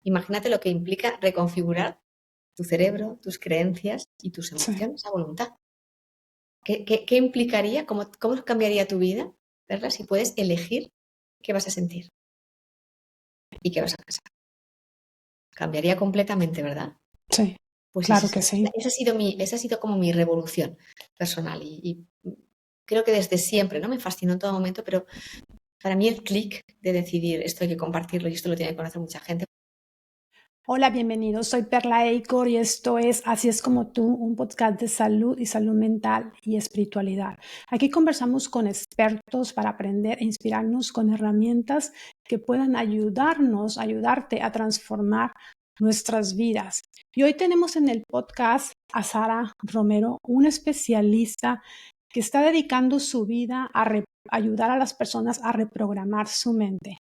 Imagínate lo que implica reconfigurar tu cerebro, tus creencias y tus Sí. emociones a voluntad. ¿Qué implicaría? ¿Cómo cambiaría tu vida, ¿verdad? Si puedes elegir qué vas a sentir y qué vas a pensar. Cambiaría completamente, ¿verdad? Sí, Pues claro que sí. esa ha sido como mi revolución personal y creo que desde siempre, ¿no? Me fascinó en todo momento, pero para mí el clic de decidir esto hay que compartirlo y esto lo tiene que conocer mucha gente. Hola, bienvenidos. Soy Perla Eicor y esto es Así es como tú, un podcast de salud y salud mental y espiritualidad. Aquí conversamos con expertos para aprender e inspirarnos con herramientas que puedan ayudarte a transformar nuestras vidas. Y hoy tenemos en el podcast a Sara Romero, una especialista que está dedicando su vida a ayudar a las personas a reprogramar su mente.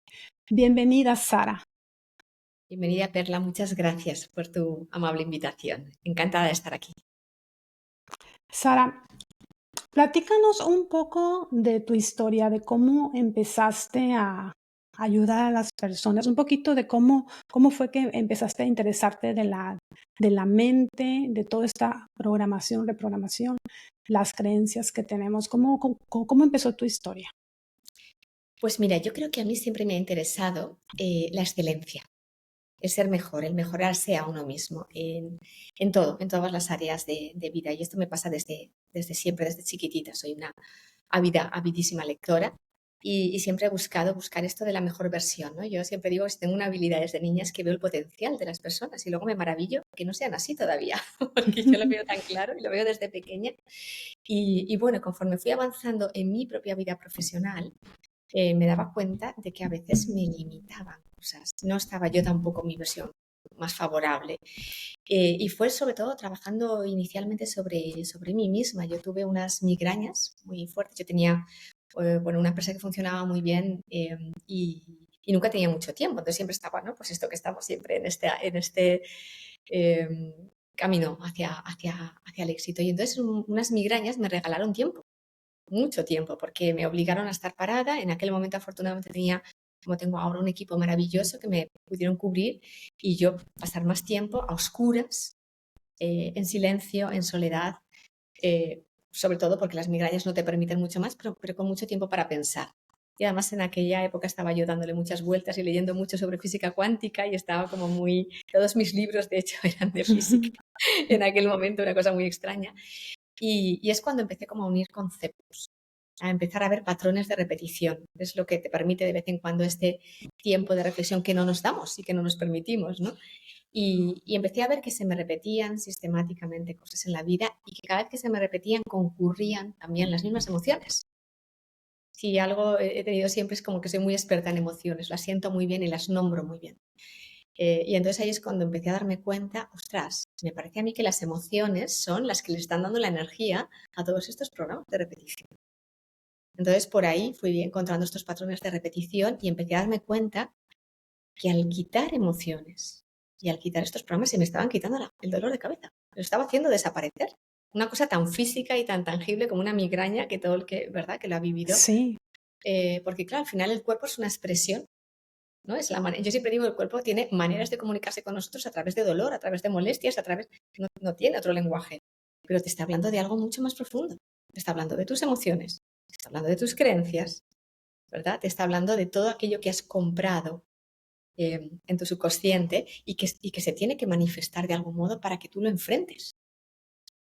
Bienvenida, Sara. Bienvenida, Perla. Muchas gracias por tu amable invitación. Encantada de estar aquí. Sara, platícanos un poco de tu historia, de cómo empezaste a ayudar a las personas, un poquito de cómo fue que empezaste a interesarte de la mente, de toda esta programación, reprogramación, las creencias que tenemos. ¿Cómo empezó tu historia? Pues mira, yo creo que a mí siempre me ha interesado la excelencia, el ser mejor, el mejorarse a uno mismo en todo, en todas las áreas de vida. Y esto me pasa desde siempre, desde chiquitita. Soy una avidísima lectora y siempre he buscar esto de la mejor versión, ¿no? Yo siempre digo que si tengo una habilidad desde niña es que veo el potencial de las personas y luego me maravillo que no sean así todavía, porque yo lo veo tan claro y lo veo desde pequeña. Y bueno, conforme fui avanzando en mi propia vida profesional, me daba cuenta de que a veces me limitaban cosas. No estaba yo tampoco en mi versión más favorable. Y fue sobre todo trabajando inicialmente sobre mí misma. Yo tuve unas migrañas muy fuertes. Yo tenía una empresa que funcionaba muy bien y nunca tenía mucho tiempo. Entonces siempre estaba, ¿no? Pues esto que estamos siempre en este camino hacia el éxito. Y entonces unas migrañas me regalaron tiempo, mucho tiempo, porque me obligaron a estar parada. En aquel momento, afortunadamente, tenía, como tengo ahora, un equipo maravilloso que me pudieron cubrir y yo pasar más tiempo a oscuras, en silencio, en soledad, sobre todo porque las migrañas no te permiten mucho más, pero con mucho tiempo para pensar. Y además en aquella época estaba yo dándole muchas vueltas y leyendo mucho sobre física cuántica y estaba como muy... Todos mis libros, de hecho, eran de física en aquel momento, una cosa muy extraña. Y es cuando empecé como a unir conceptos, a empezar a ver patrones de repetición. Es lo que te permite de vez en cuando este tiempo de reflexión que no nos damos y que no nos permitimos, ¿no? Y empecé a ver que se me repetían sistemáticamente cosas en la vida y que cada vez que se me repetían concurrían también las mismas emociones. Si algo he tenido siempre es como que soy muy experta en emociones, las siento muy bien y las nombro muy bien. Y entonces ahí es cuando empecé a darme cuenta, ostras, me parece a mí que las emociones son las que le están dando la energía a todos estos programas de repetición. Entonces por ahí fui encontrando estos patrones de repetición y empecé a darme cuenta que al quitar emociones y al quitar estos programas se me estaban quitando el dolor de cabeza. Lo estaba haciendo desaparecer. Una cosa tan física y tan tangible como una migraña que todo el que, ¿verdad?, que lo ha vivido. Sí, Porque claro, al final el cuerpo es una expresión, ¿no? Yo siempre digo que el cuerpo tiene maneras de comunicarse con nosotros a través de dolor, a través de molestias, no tiene otro lenguaje. Pero te está hablando de algo mucho más profundo. Te está hablando de tus emociones, te está hablando de tus creencias, ¿verdad? Te está hablando de todo aquello que has comprado en tu subconsciente y que se tiene que manifestar de algún modo para que tú lo enfrentes.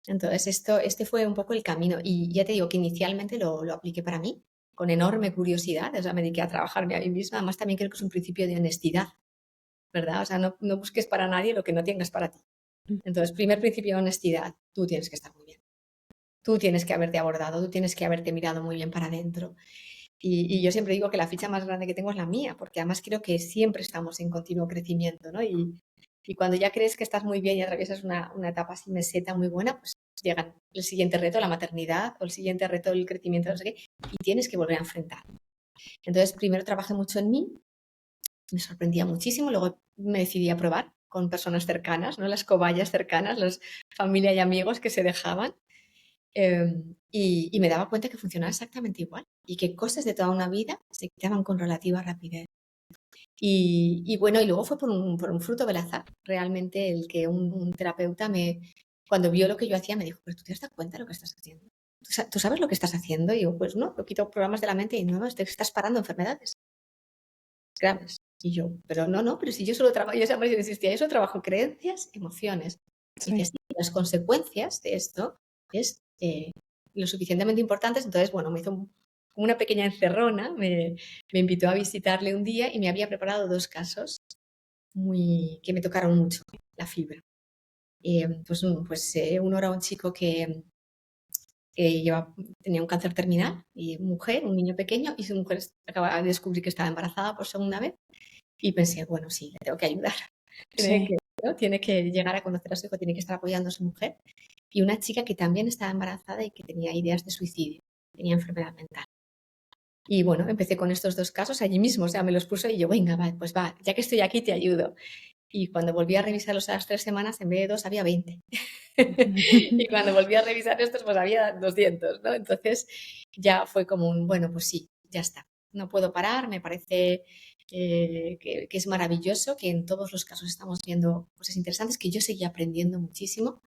Entonces, este fue un poco el camino y ya te digo que inicialmente lo apliqué para mí con enorme curiosidad, o sea, me dediqué a trabajarme a mí misma. Además, también creo que es un principio de honestidad, ¿verdad? O sea, no busques para nadie lo que no tengas para ti. Entonces, primer principio de honestidad, tú tienes que estar muy bien. Tú tienes que haberte abordado, tú tienes que haberte mirado muy bien para adentro. Y yo siempre digo que la ficha más grande que tengo es la mía, porque además creo que siempre estamos en continuo crecimiento, ¿no? Y cuando ya crees que estás muy bien y atraviesas una etapa así meseta muy buena, pues llega el siguiente reto, la maternidad, o el siguiente reto, el crecimiento, no sé qué, y tienes que volver a enfrentar. Entonces, primero trabajé mucho en mí, me sorprendía muchísimo, luego me decidí a probar con personas cercanas, ¿no? Las cobayas cercanas, las familia y amigos que se dejaban. Y me daba cuenta que funcionaba exactamente igual y que cosas de toda una vida se quitaban con relativa rapidez. Y bueno, y luego fue por un fruto del azar, realmente el que un terapeuta cuando vio lo que yo hacía, me dijo, pero tú te has dado cuenta de lo que estás haciendo. ¿Tú sabes lo que estás haciendo? Y yo, pues no, lo quito programas de la mente y no, te estás parando enfermedades graves. Y yo, pero no, pero si yo solo trabajo, yo siempre insistía, yo solo trabajo creencias, emociones. Y Sí, dices, sí, las consecuencias de esto es lo suficientemente importantes. Entonces, bueno, me hizo como una pequeña encerrona, me invitó a visitarle un día y me había preparado 2 casos que me tocaron mucho, la fibra. Uno era un chico que tenía un cáncer terminal, y mujer, un niño pequeño, y su mujer acaba de descubrir que estaba embarazada por segunda vez. Y pensé, bueno, sí, le tengo que ayudar. Tiene sí. que, ¿no? Tiene que llegar a conocer a su hijo, tiene que estar apoyando a su mujer. Y una chica que también estaba embarazada y que tenía ideas de suicidio, tenía enfermedad mental. Y bueno, empecé con estos 2 casos allí mismo, o sea, me los puso y yo, venga, va, pues va, ya que estoy aquí te ayudo. Y cuando volví a revisarlos a las 3 semanas, en vez de 2 había 20. Y cuando volví a revisar estos, pues había 200, ¿no? Entonces ya fue como bueno, pues sí, ya está. No puedo parar, me parece que es maravilloso, que en todos los casos estamos viendo cosas interesantes, que yo seguí aprendiendo muchísimo.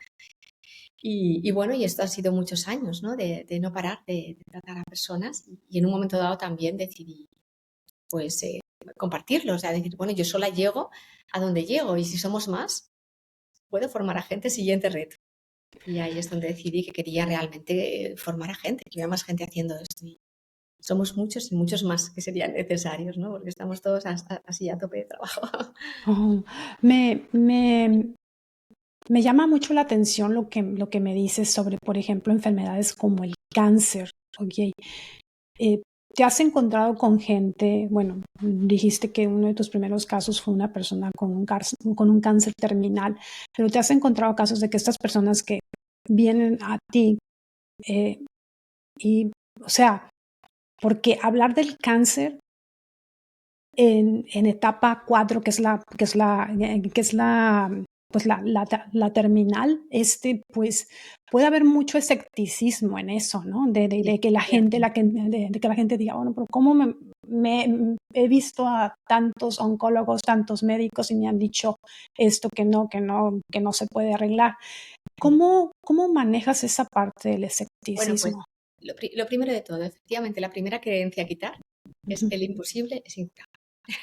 Y bueno, y esto ha sido muchos años, ¿no? De no parar de tratar a personas. Y en un momento dado también decidí, pues, compartirlo. O sea, decir, bueno, yo sola llego a donde llego y si somos más, puedo formar a gente, siguiente reto. Y ahí es donde decidí que quería realmente formar a gente, que hubiera más gente haciendo esto. Y somos muchos y muchos más que serían necesarios, ¿no? Porque estamos todos así a tope de trabajo. Oh, me, me, me llama mucho la atención lo que me dices sobre, por ejemplo, enfermedades como el cáncer. Ok. Eh, ¿Te has encontrado con gente? Bueno, dijiste que uno de tus primeros casos fue una persona con un cáncer terminal, pero ¿te has encontrado casos de que estas personas que vienen a ti eh, y, o sea, porque hablar del cáncer en etapa 4 que es la, pues la terminal, pues puede haber mucho escepticismo en eso, ¿no? Sí, De que la gente, de que la gente diga, bueno, pero ¿cómo he visto a tantos oncólogos, tantos médicos y me han dicho esto que no se puede arreglar? sí. Cómo manejas esa parte del Bueno, pues escepticismo? lo primero de todo, efectivamente, la primera creencia a quitar es Ujú. el imposible es incurable,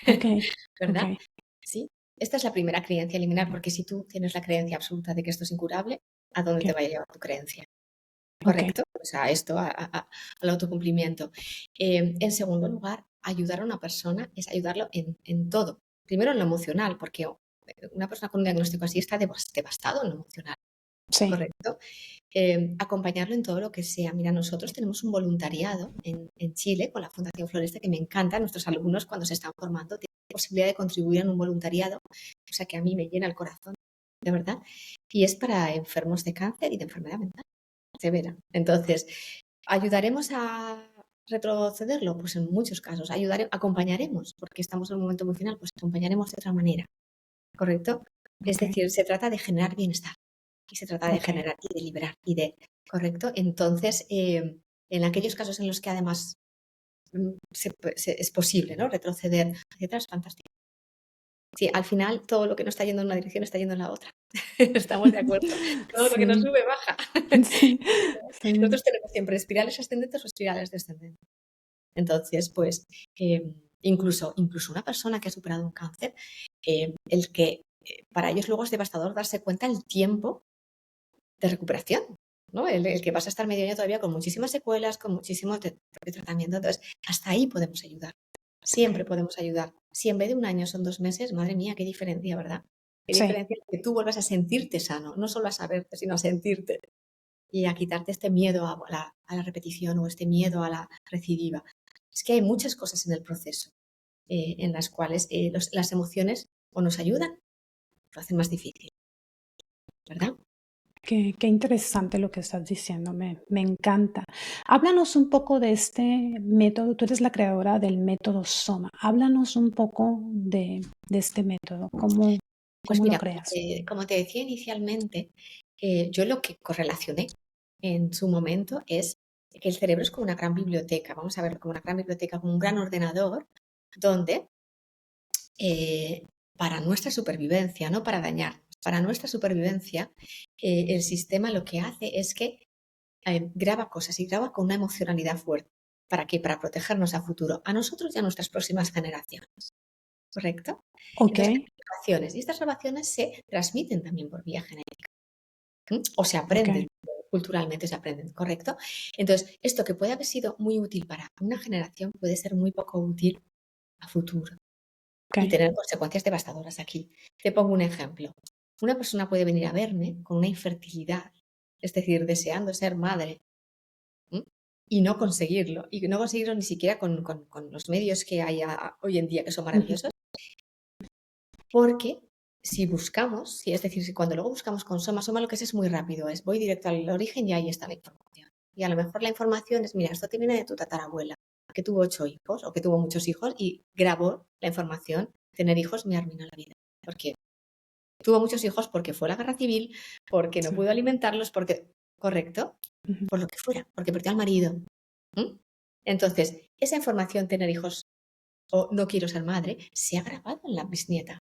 Ok, ok, ¿verdad? Sí, esta es la primera creencia a eliminar, porque si tú tienes la creencia absoluta de que esto es incurable, ¿a dónde te ok, va a llevar tu creencia? ok, ¿Correcto? O sea, esto al autocumplimiento. En segundo lugar, ayudar a una persona es ayudarlo en todo. Primero en lo emocional, porque una persona con un diagnóstico así está devastado en lo emocional, sí. ¿correcto? Acompañarlo en todo lo que sea. Mira, nosotros tenemos un voluntariado en Chile con la Fundación Floresta que me encanta. Nuestros alumnos cuando se están formando tienen la posibilidad de contribuir en un voluntariado, o sea que a mí me llena el corazón, de verdad. Y es para enfermos de cáncer y de enfermedad mental severa. Entonces, ¿ayudaremos a retrocederlo? Pues en muchos casos. Acompañaremos, porque estamos en un momento emocional, pues acompañaremos de otra manera, ¿correcto? Es Ok, decir, se trata de generar bienestar y se trata de ok, generar y de liberar ¿correcto? Entonces, en aquellos casos en los que además es posible, ¿no? Retroceder hacia atrás, fantástico. Sí, al final todo lo que no está yendo en una dirección está yendo en la otra. Estamos de acuerdo. Todo lo que nos sí, sube baja. sí, sí, Nosotros tenemos siempre espirales ascendentes o espirales descendentes. Entonces, pues, incluso una persona que ha superado un cáncer, para ellos luego es devastador darse cuenta el tiempo de recuperación, ¿no? El que vas a estar medio año todavía con muchísimas secuelas, con muchísimo tratamiento. Entonces, hasta ahí podemos ayudar. Siempre ok, podemos ayudar. Si en vez de un año son 2 meses, madre mía, qué diferencia, ¿verdad? Qué sí, diferencia que tú vuelvas a sentirte sano, no solo a saberte, sino a sentirte y a quitarte este miedo a la repetición o este miedo a la recidiva. Es que hay muchas cosas en el proceso en las cuales las emociones o nos ayudan o lo hacen más difícil, ¿verdad? qué interesante lo que estás diciendo, me encanta. Háblanos un poco de este método, tú eres la creadora del método Soma, háblanos un poco de este método, Pues cómo lo mira, creas? como te decía inicialmente, yo lo que correlacioné en su momento es que el cerebro es como una gran biblioteca, vamos a verlo como una gran biblioteca, como un gran ordenador, donde para nuestra supervivencia, no para dañar. Para nuestra supervivencia, el sistema lo que hace es que graba cosas y graba con una emocionalidad fuerte. ¿Para qué? Para protegernos a futuro, a nosotros y a nuestras próximas generaciones. ¿Correcto? Ok, Entonces, hay grabaciones y estas grabaciones se transmiten también por vía genética. O se aprenden, ok, culturalmente se aprenden, ¿correcto? Entonces, esto que puede haber sido muy útil para una generación puede ser muy poco útil a futuro y ok. tener consecuencias devastadoras aquí. Te pongo un ejemplo. Una persona puede venir a verme con una infertilidad, es decir, deseando ser madre, ¿m? Y no conseguirlo, y no conseguirlo ni siquiera con los medios que hay hoy en día, que son Ujú. maravillosos, porque si buscamos, es decir, si cuando luego buscamos con Soma lo que es muy rápido, es voy directo al origen y ahí está la información. Y a lo mejor la información es, mira, esto te viene de tu tatarabuela, que tuvo 8 hijos o que tuvo muchos hijos y grabó la información, tener hijos me arruinó la vida. Porque tuvo muchos hijos porque fue la guerra civil, porque no Sí. pudo alimentarlos, porque, correcto, Ujú. por lo que fuera, porque perdió al marido. Entonces, esa información, tener hijos o no quiero ser madre, se ha grabado en la bisnieta.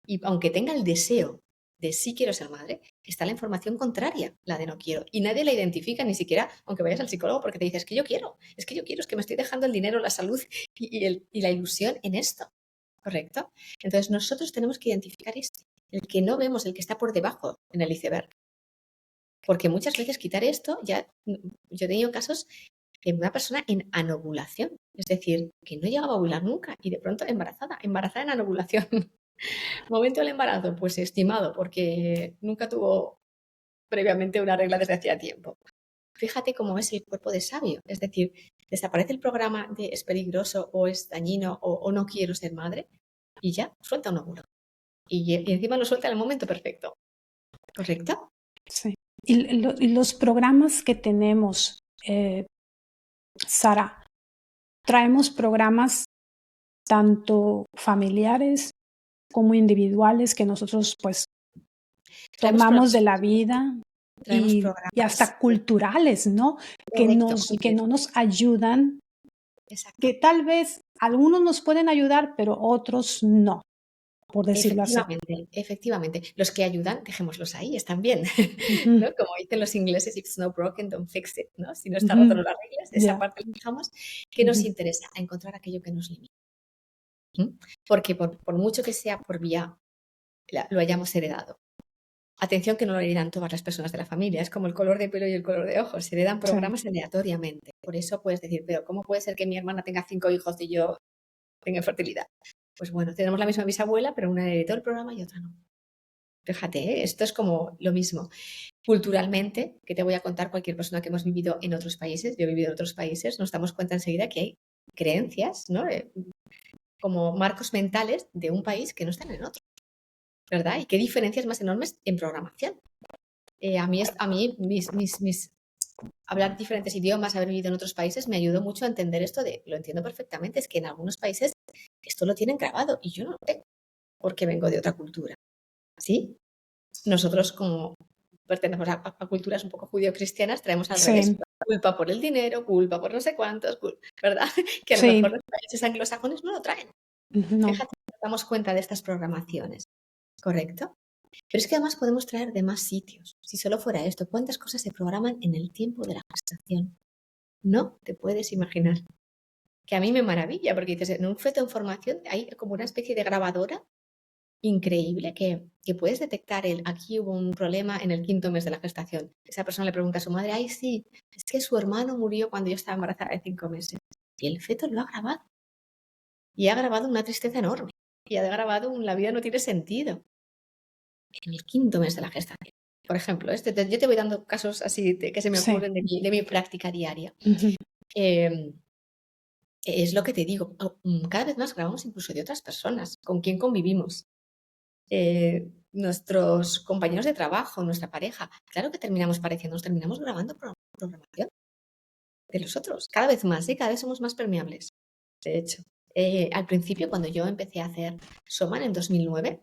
Y aunque tenga el deseo de sí quiero ser madre, está la información contraria, la de no quiero. Y nadie la identifica, ni siquiera aunque vayas al psicólogo, porque te dices que yo quiero, es que me estoy dejando el dinero, la salud y la ilusión en esto. ¿Correcto? Entonces nosotros tenemos que identificar el que no vemos, el que está por debajo en el iceberg. Porque muchas veces quitar esto, yo he tenido casos de una persona en anovulación, es decir, que no llegaba a ovular nunca y de pronto embarazada en anovulación. Momento del embarazo, pues estimado, porque nunca tuvo previamente una regla desde hacía tiempo. Fíjate cómo es el cuerpo de sabio, es decir, desaparece el programa de es peligroso o es dañino o no quiero ser madre y ya suelta un óvulo. Y encima lo suelta en el momento perfecto, ¿correcto? Sí. Y los programas que tenemos, Sara, traemos programas tanto familiares como individuales que nosotros pues Traemos tomamos de programas, la vida traemos y programas, hasta culturales, ¿no? correcto, Que no nos ayudan, exacto. que tal vez algunos nos pueden ayudar, pero otros no, por decirlo así. Efectivamente, efectivamente. Los que ayudan, dejémoslos ahí, están bien, Ujú, ¿no? Como dicen los ingleses, if it's not broken, don't fix it, ¿no? Si no está roto, ujú, no lo arregles, esa ya, parte la dejamos. ¿Qué nos ujú, interesa? A encontrar aquello que nos limita. Porque por mucho que sea por vía, lo hayamos heredado. Atención que no lo heredan todas las personas de la familia, es como el color de pelo y el color de ojos, se heredan sí, programas aleatoriamente. Por eso puedes decir, pero ¿cómo puede ser que mi hermana tenga 5 hijos y yo tenga infertilidad? Pues bueno, tenemos la misma bisabuela, pero una heredó el programa y otra no. Fíjate, esto es como lo mismo. Culturalmente, que te voy a contar cualquier persona que hemos vivido en otros países, yo he vivido en otros países, nos damos cuenta enseguida que hay creencias, ¿no? Como marcos mentales de un país que no están en otro, ¿verdad? Y qué diferencias más enormes en programación. A mí hablar diferentes idiomas, haber vivido en otros países, me ayudó mucho a entender esto lo entiendo perfectamente, es que en algunos países esto lo tienen grabado y yo no lo tengo porque vengo de otra cultura, ¿sí? Nosotros como pertenecemos a culturas un poco judio-cristianas, traemos al revés, sí, culpa por el dinero, culpa por no sé cuántos, ¿verdad? Que a lo mejor sí, los países anglosajones no lo traen. no, Fíjate, nos damos cuenta de estas programaciones, ¿correcto? Pero es que además podemos traer de más sitios. Si solo fuera esto, ¿cuántas cosas se programan en el tiempo de la gestación? No te puedes imaginar. Que a mí me maravilla, porque dices, en un feto en formación hay como una especie de grabadora increíble que puedes detectar aquí hubo un problema en el 5.º mes de la gestación. Esa persona le pregunta a su madre, ay, sí, es que su hermano murió cuando yo estaba embarazada de 5 meses. Y el feto lo ha grabado. Y ha grabado una tristeza enorme. Y ha grabado la vida no tiene sentido. En el 5.º mes de la gestación. Por ejemplo, yo te voy dando casos así que se me sí, ocurren de mi práctica diaria. ujú, Eh, es lo que te digo, cada vez más grabamos incluso de otras personas, con quién convivimos. Nuestros compañeros de trabajo, nuestra pareja, claro que terminamos pareciendo, nos terminamos grabando programación de los otros, cada vez más, cada vez somos más permeables. De hecho, al principio, cuando yo empecé a hacer Soman en 2009,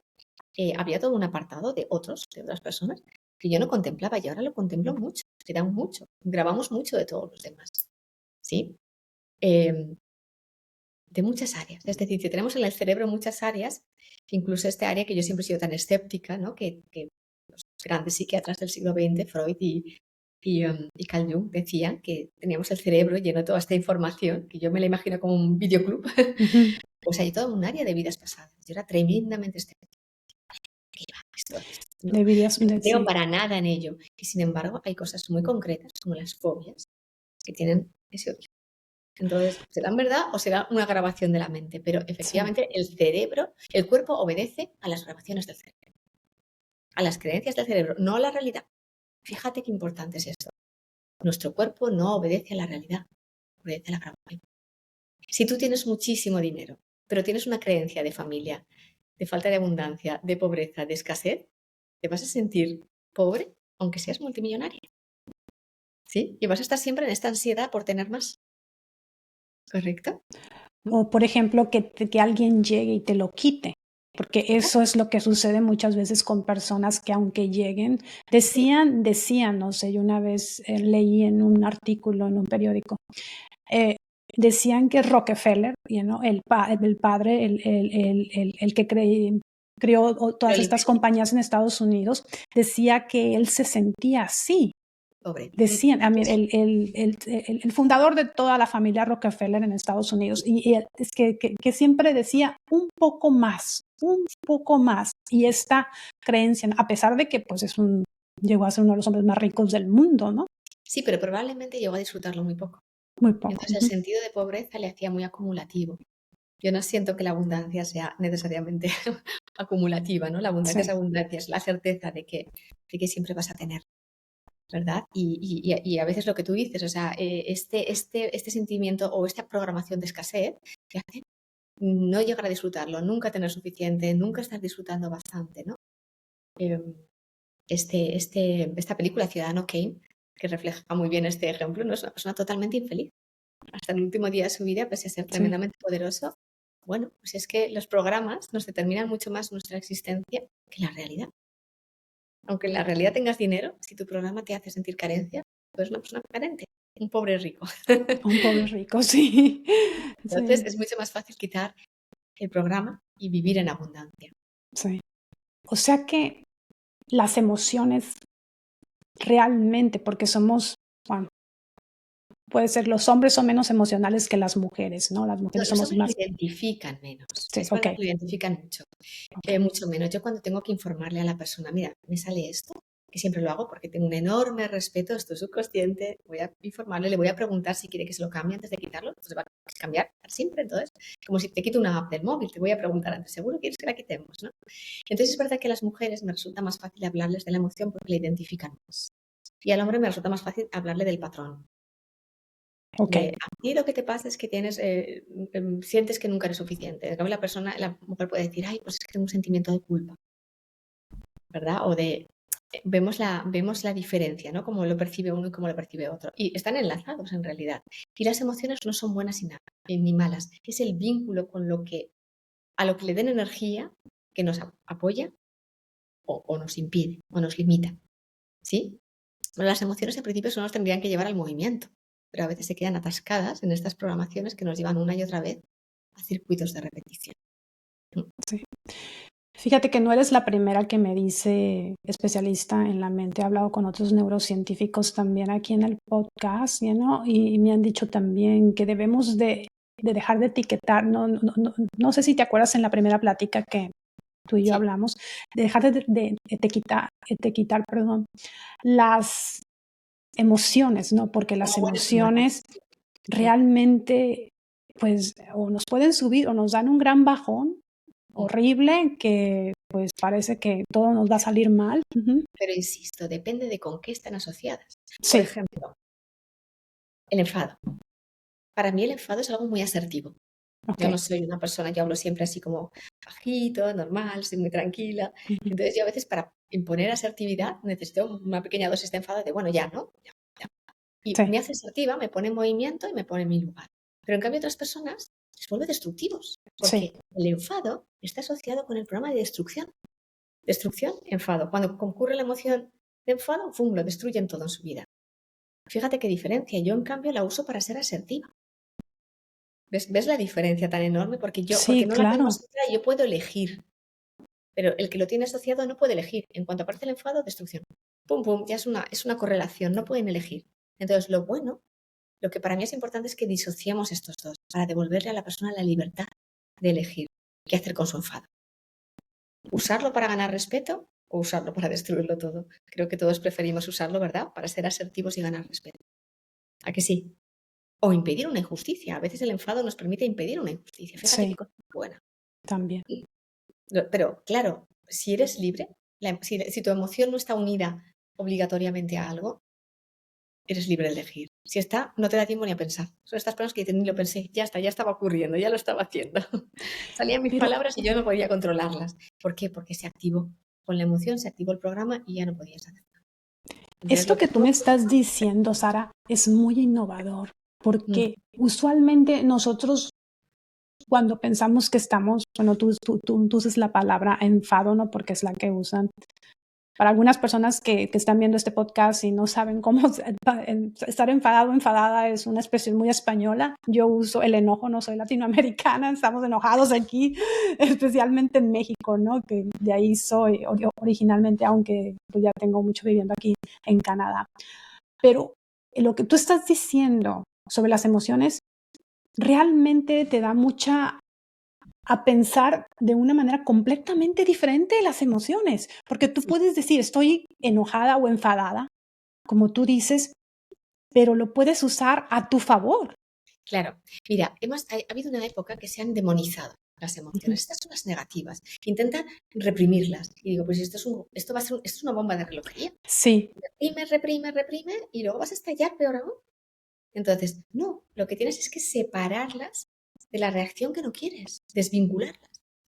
había todo un apartado de otras personas, que yo no contemplaba y ahora lo contemplo mucho, se da mucho, grabamos mucho de todos los demás, ¿sí? Eh, de muchas áreas. Es decir, que tenemos en el cerebro muchas áreas, incluso este área que yo siempre he sido tan escéptica, ¿no? Que los grandes psiquiatras del siglo XX, Freud y Carl Jung, decían que teníamos el cerebro lleno de toda esta información, que yo me la imagino como un videoclub. Pues hay todo un área de vidas pasadas. Yo era tremendamente escéptica. ¿Qué va? Esto no, Deberías no creo decir. para nada en ello. Y sin embargo, hay cosas muy concretas, como las fobias, que tienen ese origen. Entonces, ¿serán verdad o será una grabación de la mente? Pero efectivamente el cerebro, el cuerpo obedece a las grabaciones del cerebro, a las creencias del cerebro, no a la realidad. Fíjate qué importante es esto. Nuestro cuerpo no obedece a la realidad, obedece a la grabación. Si tú tienes muchísimo dinero, pero tienes una creencia de familia, de falta de abundancia, de pobreza, de escasez, te vas a sentir pobre aunque seas multimillonario. ¿Sí? Y vas a estar siempre en esta ansiedad por tener más. ¿Correcto? O, por ejemplo, que alguien llegue y te lo quite, porque eso es lo que sucede muchas veces con personas que aunque lleguen, decían, no sé, yo una vez leí en un artículo en un periódico, decían que Rockefeller, el padre, el que creó todas Pero el estas imperio, compañías en Estados Unidos, decía que él se sentía así. pobre. Decían, el fundador de toda la familia Rockefeller en Estados Unidos, y él, es que siempre decía un poco más, y esta creencia, a pesar de que pues llegó a ser uno de los hombres más ricos del mundo, ¿no? Sí, pero probablemente llegó a disfrutarlo muy poco. Muy poco. Entonces el sentido de pobreza le hacía muy acumulativo. Yo no siento que la abundancia sea necesariamente acumulativa, ¿no? La abundancia es Sí, abundancia, es la certeza de que siempre vas a tener, ¿verdad? Y a veces lo que tú dices, o sea, este sentimiento o esta programación de escasez te hace no llegar a disfrutarlo, nunca tener suficiente, nunca estar disfrutando bastante, ¿no? Eh, esta película, Ciudadano Kane, que refleja muy bien este ejemplo, ¿no? Es una persona totalmente infeliz. Hasta el último día de su vida, pese a ser sí. tremendamente poderoso. Bueno, pues es que los programas nos determinan mucho más nuestra existencia que la realidad. Aunque en la realidad tengas dinero, si tu programa te hace sentir carencia, tú eres una persona carente, un pobre rico. Un pobre rico, sí. Entonces Sí, es mucho más fácil quitar el programa y vivir en abundancia. sí. O sea que las emociones realmente, porque somos, bueno, puede ser los hombres son menos emocionales que las mujeres, ¿no? Las No, mujeres los somos hombres lo más. identifican menos. Sí, Es ok, verdad que lo identifican mucho. ok. Mucho menos. Yo cuando tengo que informarle a la persona, mira, me sale esto, que siempre lo hago porque tengo un enorme respeto, estoy subconsciente, voy a informarle, le voy a preguntar si quiere que se lo cambie antes de quitarlo, entonces va a cambiar para siempre, entonces, como si te quito una app del móvil, te voy a preguntar antes, ¿seguro quieres que la quitemos, no? Entonces es verdad que a las mujeres me resulta más fácil hablarles de la emoción porque la identifican más. Y al hombre me resulta más fácil hablarle del patrón. Ok, A ti lo que te pasa es que sientes que nunca eres suficiente. En cambio, la mujer puede decir, ay, pues es que tengo un sentimiento de culpa, ¿verdad? Vemos la diferencia, ¿no? Cómo lo percibe uno y cómo lo percibe otro. Y están enlazados en realidad. Y las emociones no son buenas ni malas. Es el vínculo a lo que le den energía que nos apoya o nos impide o nos limita. ¿Sí? Bueno, las emociones en principio solo nos tendrían que llevar al movimiento, pero a veces se quedan atascadas en estas programaciones que nos llevan una y otra vez a circuitos de repetición. sí. Fíjate que no eres la primera que me dice especialista en la mente. He hablado con otros neurocientíficos también aquí en el podcast, y me han dicho también que debemos de dejar de etiquetar. No sé si te acuerdas en la primera plática que tú y yo Sí, hablamos, de dejar de etiquetar, perdón, las emociones, ¿no? Porque las como buenas o malas. emociones Sí. realmente, pues, o nos pueden subir o nos dan un gran bajón horrible que, pues, parece que todo nos va a salir mal. Ujú. Pero insisto, depende de con qué están asociadas. Por Sí, ejemplo, el enfado. Para mí el enfado es algo muy asertivo. Yo no okey. soy una persona, yo hablo siempre así como bajito, normal, soy muy tranquila. Ujú. Entonces yo a veces para imponer asertividad necesito una pequeña dosis de enfado de, bueno, ya, ¿no? Ya, ya. Y Sí, me hace asertiva, me pone en movimiento y me pone en mi lugar. Pero en cambio otras personas les vuelve destructivos, sí, porque el enfado está asociado con el programa de destrucción. Destrucción, enfado. Cuando concurre la emoción de enfado, ¡fum!, lo destruyen todo en su vida. Fíjate qué diferencia. Yo, en cambio, la uso para ser asertiva. ¿Ves la diferencia tan enorme? Porque Sí, no la tengo claro. asociada, yo puedo elegir, pero el que lo tiene asociado no puede elegir. En cuanto aparece el enfado, destrucción. Pum, pum, ya es una correlación, no pueden elegir. Entonces, lo que para mí es importante es que disociemos estos dos para devolverle a la persona la libertad de elegir qué hacer con su enfado. ¿Usarlo para ganar respeto o usarlo para destruirlo todo? Creo que todos preferimos usarlo, ¿verdad? Para ser asertivos y ganar respeto. ¿A que sí? O impedir una injusticia. A veces el enfado nos permite impedir una injusticia. Fíjate qué Sí, cosa buena. también. Pero claro, si eres libre, si tu emoción no está unida obligatoriamente a algo, eres libre de elegir. Si está, no te da tiempo ni a pensar. Son estas personas que dicen, ni lo pensé, ya está, ya estaba ocurriendo, ya lo estaba haciendo. Salían mis Pero palabras y yo no podía controlarlas. ¿Por qué? Porque se activó. Con la emoción se activó el programa y ya no podías hacer nada. Entonces, esto lo que que tú puedo me hacer estás diciendo, Sara, es muy innovador, Mm, porque usualmente nosotros cuando pensamos que estamos, bueno, tú usas la palabra enfado, ¿no? Porque es la que usan. Para algunas personas que están viendo este podcast y no saben cómo estar enfadado o enfadada es una expresión muy española. Yo uso el enojo, no soy latinoamericana, estamos enojados aquí, especialmente en México, ¿no? Que de ahí soy originalmente, aunque pues ya tengo mucho viviendo aquí en Canadá. Pero lo que tú estás diciendo sobre las emociones realmente te da mucha a pensar de una manera completamente diferente las emociones, porque tú sí, puedes decir estoy enojada o enfadada, como tú dices, pero lo puedes usar a tu favor. claro. Mira, ha habido una época que se han demonizado las Ujú. emociones. Estas son las negativas. Intenta reprimirlas. Y digo, pues esto va a ser, esto es una bomba de relojería. Sí, Reprime, reprime, reprime y luego vas a estallar peor aún. Entonces, no, lo que tienes es que separarlas de la reacción que no quieres, desvincularlas.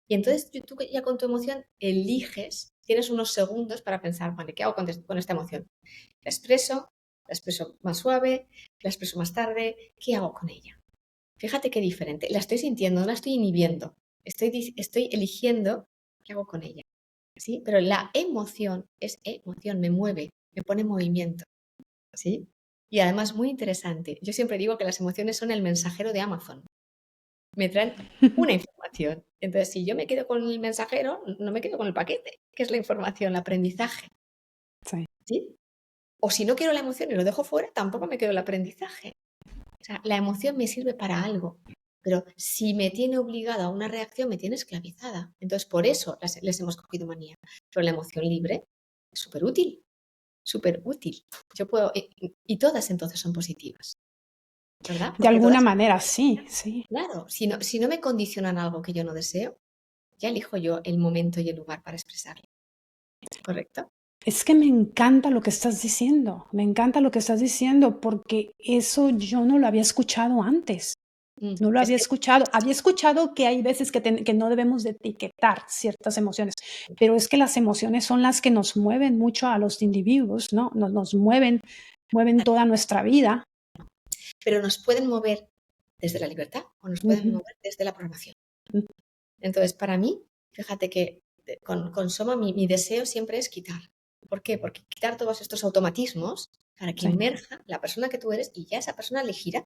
Y entonces tú ya con tu emoción eliges, tienes unos segundos para pensar, vale, ¿qué hago con esta emoción? La expreso, la expreso más suave, la expreso más tarde, ¿qué hago con ella? Fíjate qué diferente. La estoy sintiendo, no la estoy inhibiendo. Estoy eligiendo qué hago con ella. ¿Sí? Pero la emoción es emoción, me mueve, me pone en movimiento. ¿Sí? Y además, muy interesante. Yo siempre digo que las emociones son el mensajero de Amazon. Me traen una información. Entonces, si yo me quedo con el mensajero, no me quedo con el paquete, que es la información, el aprendizaje. sí. ¿Sí? O si no quiero la emoción y lo dejo fuera, tampoco me quedo el aprendizaje. O sea, la emoción me sirve para algo, pero si me tiene obligada a una reacción, me tiene esclavizada. Entonces, por eso les hemos cogido manía. Pero la emoción libre es súper útil, súper útil. Yo puedo, y todas entonces son positivas, ¿verdad? De Porque alguna todas, manera, sí, sí. claro, si no me condicionan algo que yo no deseo, ya elijo yo el momento y el lugar para expresarlo, ¿correcto? Es que me encanta lo que estás diciendo, me encanta lo que estás diciendo porque eso yo no lo había escuchado antes. No lo Es había que escuchado. Había escuchado que hay veces que no debemos de etiquetar ciertas emociones, pero es que las emociones son las que nos mueven mucho a los individuos, ¿no? Nos mueven toda nuestra vida. pero nos pueden mover desde la libertad o nos pueden Ujú. mover desde la programación. Entonces, para mí, fíjate que con Soma mi deseo siempre es quitar. ¿Por qué? Porque quitar todos estos automatismos para que Sí, emerja la persona que tú eres y ya esa persona elegirá,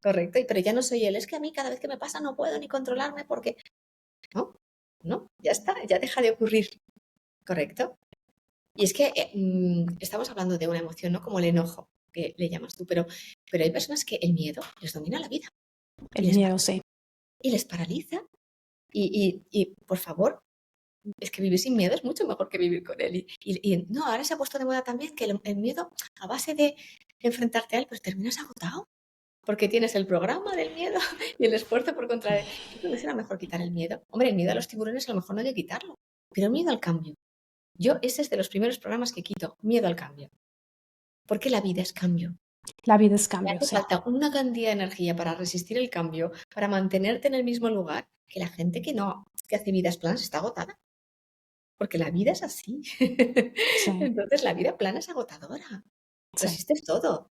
¿correcto? Pero ya no soy él, es que a mí cada vez que me pasa no puedo ni controlarme porque... No, no, ya está, ya deja de ocurrir, ¿correcto? Y es que estamos hablando de una emoción, ¿no? Como el enojo, que le llamas tú, pero hay personas que el miedo les domina la vida y el miedo, sí. y les paraliza. Y, por favor, es que vivir sin miedo es mucho mejor que vivir con él. No, ahora se ha puesto de moda también que el miedo, a base de enfrentarte a él, pues terminas agotado. Porque tienes el programa del miedo y el esfuerzo por contra él. Yo creo que será mejor quitar el miedo. Hombre, el miedo a los tiburones a lo mejor no hay que quitarlo, pero el miedo al cambio. Ese es de los primeros programas que quito, miedo al cambio. Porque la vida es cambio. La vida es Me cambio, hace sí. falta una cantidad de energía para resistir el cambio, para mantenerte en el mismo lugar, que la gente que hace vidas planas está agotada. Porque la vida es así. Sí, Entonces la vida plana es agotadora. sí, Resistes todo,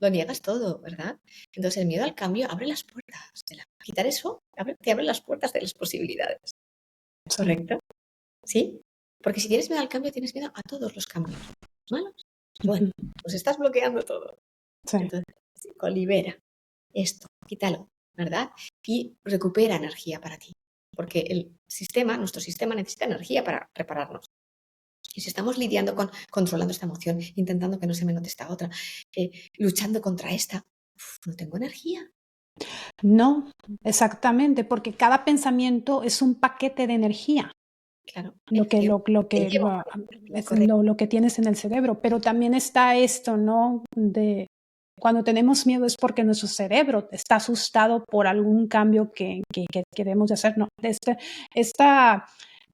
lo niegas todo, ¿verdad? Entonces el miedo al cambio abre las puertas. Quitar eso te abre las puertas de las posibilidades, sí. ¿correcto? ¿Sí? Porque si tienes miedo al cambio, tienes miedo a todos los cambios. ¿Malos? Bueno, Ujú. pues estás bloqueando todo. Sí. Entonces, libera esto, quítalo. ¿verdad? Y recupera energía para ti, porque nuestro sistema necesita energía para repararnos. Y si estamos lidiando controlando esta emoción, intentando que no se me note esta otra, luchando contra esta, no tengo energía. No, exactamente, porque cada pensamiento es un paquete de energía. Claro, Lo que, emoción, lo te que, lleva lo, una energía, es correcto. lo que tienes en el cerebro, pero también está esto, ¿no? De cuando tenemos miedo es porque nuestro cerebro está asustado por algún cambio que queremos hacer, ¿no? Esta,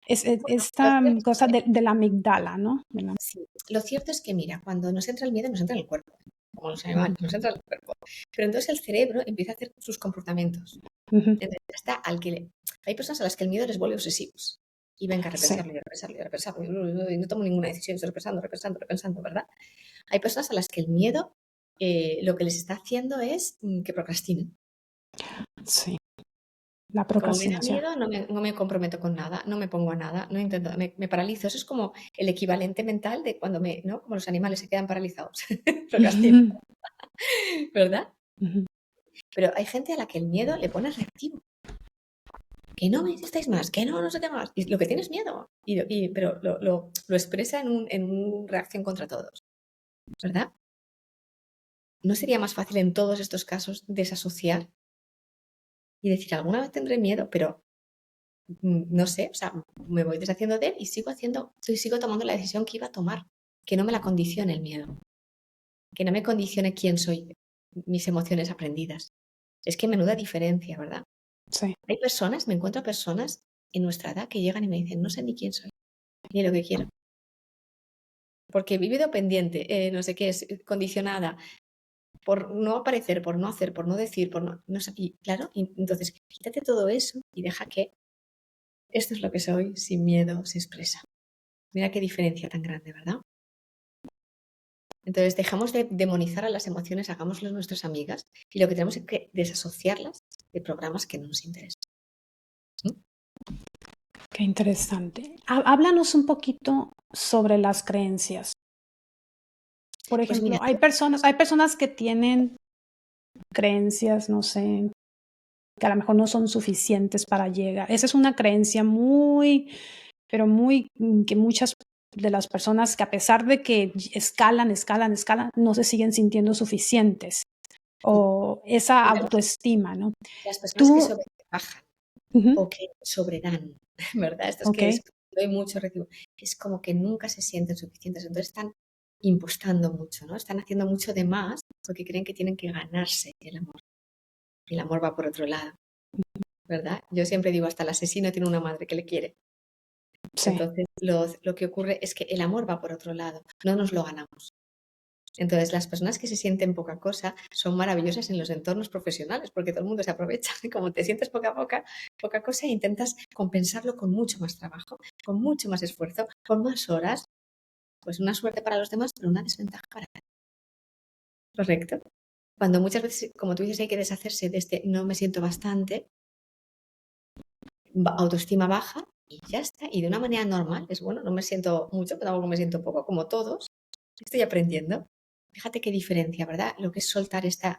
Lo esta cierto es cosa que, de la amígdala, ¿no? sí, lo cierto es que, mira, cuando nos entra el miedo, nos entra en el cuerpo, como los animales, nos entra en el cuerpo. Pero entonces el cerebro empieza a hacer sus comportamientos. Ujú. Entonces, hay personas a las que el miedo les vuelve obsesivos. Y venga a Sí, repensarlo y a repensarlo y a repensarlo. Y no tomo ninguna decisión, estoy repensando, repensando, repensando, ¿verdad? Hay personas a las que el miedo lo que les está haciendo es que procrastinen. sí, la Como me da procrastinación. miedo, no me comprometo con nada, no me pongo a nada, no intento, me paralizo. Eso es como el equivalente mental de cuando ¿no? Como los animales se quedan paralizados, procrastinan, Ujú, ¿verdad? ujú. Pero hay gente a la que el miedo le pone reactivo. Que no me insistáis más, que no sé qué más. Y lo que tienes miedo. Pero lo expresa en una reacción contra todos, ¿verdad? ¿No sería más fácil en todos estos casos desasociar y decir, alguna vez tendré miedo, pero no sé, o sea, me voy deshaciendo de él y sigo tomando la decisión que iba a tomar, que no me la condicione el miedo, que no me condicione quién soy, mis emociones aprendidas. Es que menuda diferencia, ¿verdad? Sí, Me encuentro personas en nuestra edad que llegan y me dicen, no sé ni quién soy, ni lo que quiero, porque he vivido pendiente, no sé qué es, condicionada, por no aparecer, por no hacer, por no decir, no sé, y claro, y entonces quítate todo eso y deja que esto es lo que soy, sin miedo, se expresa. Mira qué diferencia tan grande, ¿verdad? Entonces dejamos de demonizar a las emociones, hagámoslas nuestras amigas y lo que tenemos es que desasociarlas de programas que no nos interesan. ¿Mm? qué interesante. Háblanos un poquito sobre las creencias. Por Pues mira, ejemplo, hay personas que tienen creencias, no sé, que a lo mejor no son suficientes para llegar. Esa es una creencia muy, pero muy, que muchas de las personas que a pesar de que escalan, escalan, escalan, no se siguen sintiendo suficientes. sí, O esa mira, autoestima, ¿no? las personas que Tú, sobrebajan ujú, o que sobredan, ¿verdad? Esto es ok, que es, doy mucho, recibo. Es como que nunca se sienten suficientes, entonces están impostando mucho, ¿no? Están haciendo mucho de más porque creen que tienen que ganarse el amor. Y el amor va por otro lado, ¿verdad? Yo siempre digo, hasta el asesino tiene una madre que le quiere. sí, Entonces, lo que ocurre es que el amor va por otro lado, no nos lo ganamos. Entonces, las personas que se sienten poca cosa son maravillosas en los entornos profesionales porque todo el mundo se aprovecha. Como te sientes poca cosa e intentas compensarlo con mucho más trabajo, con mucho más esfuerzo, con más horas. Pues una suerte para los demás, pero una desventaja para ti. Correcto. Cuando muchas veces, como tú dices, hay que deshacerse de este no me siento bastante, autoestima baja y ya está. Y de una manera normal, es bueno, no me siento mucho, pero tampoco me siento poco, como todos. Estoy aprendiendo. Fíjate qué diferencia, ¿verdad? Lo que es soltar esta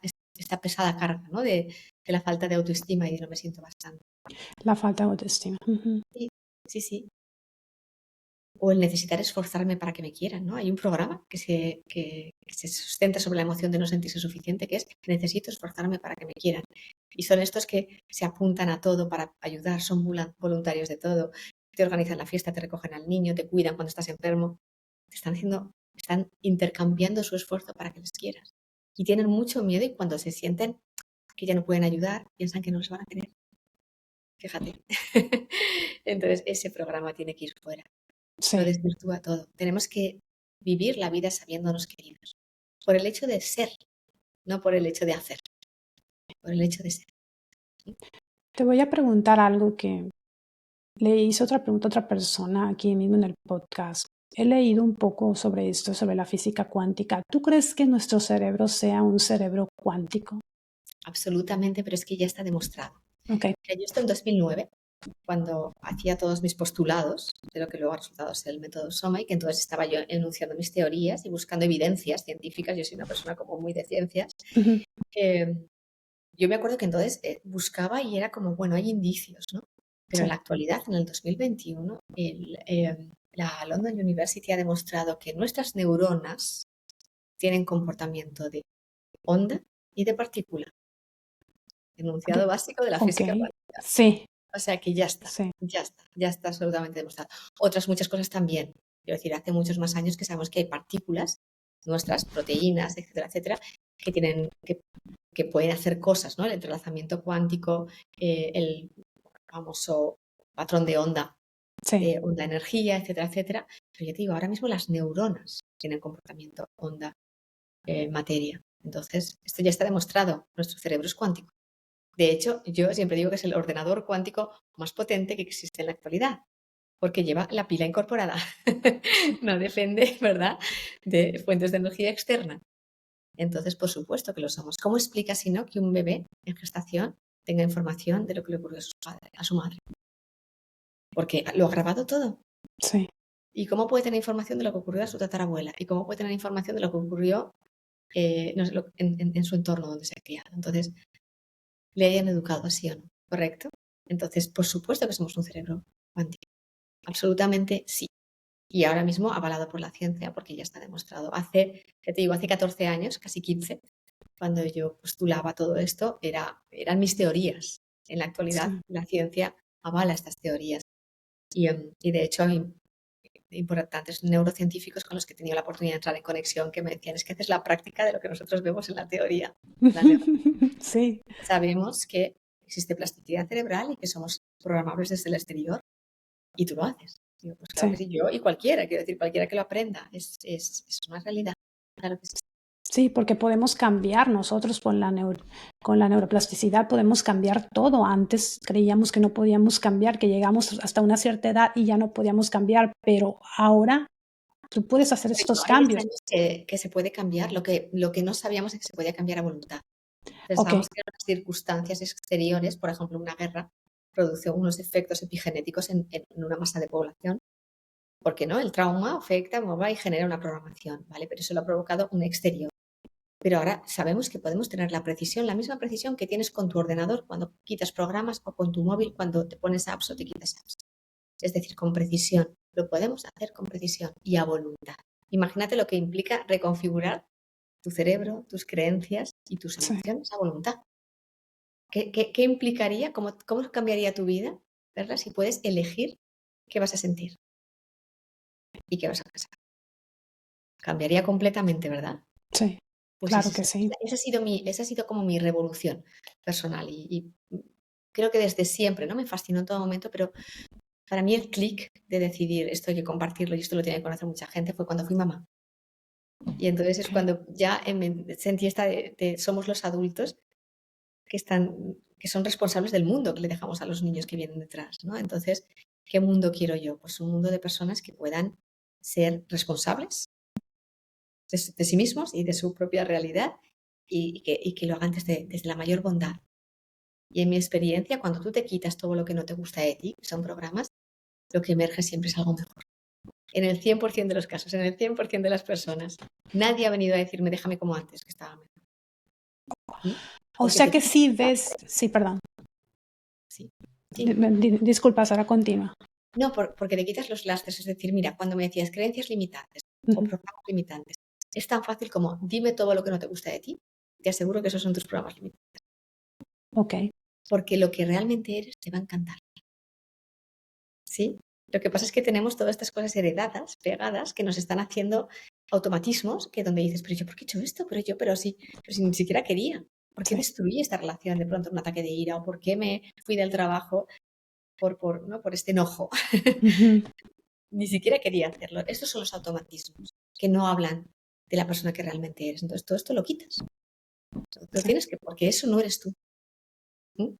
pesada carga, ¿no? De la falta de autoestima y de no me siento bastante. la falta de autoestima. Ujú. Sí, sí, sí. O el necesitar esforzarme para que me quieran, ¿no? Hay un programa que se sustenta sobre la emoción de no sentirse suficiente, que es necesito esforzarme para que me quieran. Y son estos que se apuntan a todo para ayudar, son voluntarios de todo, te organizan la fiesta, te recogen al niño, te cuidan cuando estás enfermo, están intercambiando su esfuerzo para que les quieras. Y tienen mucho miedo y cuando se sienten que ya no pueden ayudar, piensan que no les van a querer. Fíjate. Entonces ese programa tiene que ir fuera. Lo Sí, desvirtúa todo. Tenemos que vivir la vida sabiéndonos queridos. Por el hecho de ser, no por el hecho de hacer. Por el hecho de ser. te voy a preguntar algo que le hice otra pregunta a otra persona aquí mismo en el podcast. He leído un poco sobre esto, sobre la física cuántica. ¿Tú crees que nuestro cerebro sea un cerebro cuántico? Absolutamente, pero es que ya está demostrado. Ok. Mira, yo esto en 2009, cuando hacía todos mis postulados, de lo que luego ha resultado ser el método Soma, y que entonces estaba yo enunciando mis teorías y buscando evidencias científicas. Yo soy una persona como muy de ciencias. Ujú. eh, yo me acuerdo que entonces buscaba y era como, bueno, hay indicios, ¿no? Pero en la Sí. actualidad, en el 2021, la London University ha demostrado que nuestras neuronas tienen comportamiento de onda y de partícula, enunciado Ok. básico de la Ok. física cuántica. Sí. O sea que ya está, Sí. ya está absolutamente demostrado. Otras muchas cosas también. Quiero decir, hace muchos más años que sabemos que hay partículas, nuestras proteínas, etcétera, etcétera, que tienen, que pueden hacer cosas, ¿no? El entrelazamiento cuántico, el famoso patrón Sí. de onda energía, etcétera, etcétera. Pero ya te digo, ahora mismo las neuronas tienen comportamiento onda materia. Entonces, esto ya está demostrado. Nuestro cerebro es cuántico. De hecho, yo siempre digo que es el ordenador cuántico más potente que existe en la actualidad, porque lleva la pila incorporada. No depende, ¿verdad?, de fuentes de energía externa. Entonces, por supuesto que lo somos. ¿Cómo explica, si no, que un bebé en gestación tenga información de lo que le ocurrió a su madre? Porque lo ha grabado todo. Sí. ¿Y cómo puede tener información de lo que ocurrió a su tatarabuela? ¿Y cómo puede tener información de lo que ocurrió no sé, en su entorno donde se ha criado? Entonces, le hayan educado así o no, ¿correcto? Entonces, por supuesto que somos un cerebro cuántico. Absolutamente sí. Y ahora mismo avalado por la ciencia, porque ya está demostrado. Ya te digo, hace 14 años, casi 15, cuando yo postulaba todo esto, eran mis teorías. En la actualidad, Sí. la ciencia avala estas teorías. Y de hecho, hay importantes neurocientíficos con los que he tenido la oportunidad de entrar en conexión que me decían, es que haces la práctica de lo que nosotros vemos en la teoría. La Sí. Sabemos que existe plasticidad cerebral y que somos programables desde el exterior y tú lo haces. Digo, pues claro que Sí. sí, yo y cualquiera, quiero decir, cualquiera que lo aprenda, es una realidad. Claro que sí. Sí, porque podemos cambiar nosotros con la neuroplasticidad, podemos cambiar todo. Antes creíamos que no podíamos cambiar, que llegamos hasta una cierta edad y ya no podíamos cambiar, pero ahora tú puedes hacer Correcto, estos hay 10 cambios. años que se puede cambiar, lo que no sabíamos es que se podía cambiar a voluntad. Ok. Pensábamos que las circunstancias exteriores, por ejemplo, una guerra, produce unos efectos epigenéticos en una masa de población, porque no, el trauma afecta, mueve y genera una programación, ¿vale? Pero eso lo ha provocado un exterior. Pero ahora sabemos que podemos tener la precisión, la misma precisión que tienes con tu ordenador cuando quitas programas o con tu móvil cuando te pones apps o te quitas apps. Es decir, con precisión. Lo podemos hacer con precisión y a voluntad. Imagínate lo que implica reconfigurar tu cerebro, tus creencias y tus Sí. emociones a voluntad. ¿Qué implicaría? ¿Cómo cambiaría tu vida, ¿verdad? Si puedes elegir qué vas a sentir y qué vas a pensar. Cambiaría completamente, ¿verdad? Sí. Pues Claro que sí. esa ha sido como mi revolución personal creo que desde siempre, ¿no? Me fascinó en todo momento, pero para mí el clic de decidir esto hay que compartirlo y esto lo tiene que conocer mucha gente fue cuando fui mamá. Y entonces es Ok. cuando ya sentí esta de somos los adultos que son responsables del mundo que le dejamos a los niños que vienen detrás, ¿no? Entonces, ¿qué mundo quiero yo? Pues un mundo de personas que puedan ser responsables de sí mismos y de su propia realidad y que lo hagan desde la mayor bondad. Y en mi experiencia, cuando tú te quitas todo lo que no te gusta de ti, que son programas, lo que emerge siempre es algo mejor. En el 100% de los casos, en el 100% de las personas. Nadie ha venido a decirme, déjame como antes, que estaba mejor. ¿Mm? O Porque sea te que quitas sí ves, sí, perdón. sí, sí. Disculpas, ahora continúa. No, porque te quitas los lastres. Es decir, mira, cuando me decías creencias limitantes o Ujú. programas limitantes, es tan fácil como dime todo lo que no te gusta de ti. Te aseguro que esos son tus programas limitantes. Ok. Porque lo que realmente eres te va a encantar. ¿Sí? Lo que pasa es que tenemos todas estas cosas heredadas, pegadas, que nos están haciendo automatismos, que donde dices, pero yo, ¿por qué he hecho esto? Pero si ni siquiera quería. ¿Por qué Sí. destruí esta relación de pronto en un ataque de ira? ¿O por qué me fui del trabajo ¿no? por este enojo? Ujú. Ni siquiera quería hacerlo. Estos son los automatismos que no hablan de la persona que realmente eres. Entonces, todo esto lo quitas. Lo Sí. tienes que, porque eso no eres tú. ¿Mm?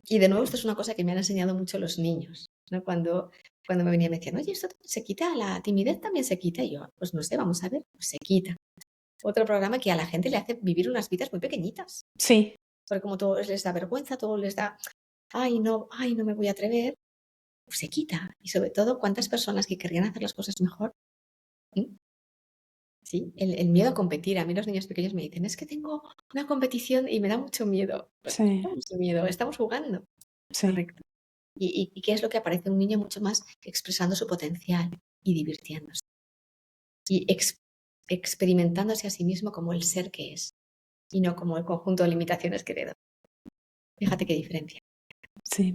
Y de nuevo, esto es una cosa que me han enseñado mucho los niños, ¿no? Cuando me venían, me decían, oye, esto se quita, la timidez también se quita. Y yo, pues no sé, vamos a ver, pues se quita. Otro programa que a la gente le hace vivir unas vidas muy pequeñitas. Sí. Porque como todo les da vergüenza, todo les da, ay, no me voy a atrever, pues se quita. Y sobre todo, ¿cuántas personas que querrían hacer las cosas mejor? ¿Mm? ¿sí? El miedo a competir. A mí los niños pequeños me dicen, es que tengo una competición y me da mucho miedo. Pues, ¿qué Sí, da mucho miedo? Estamos jugando. sí, Correcto. ¿Y qué es lo que aparece? Un niño mucho más expresando su potencial y divirtiéndose. Y experimentándose a sí mismo como el ser que es y no como el conjunto de limitaciones que heredó. Fíjate qué diferencia. sí.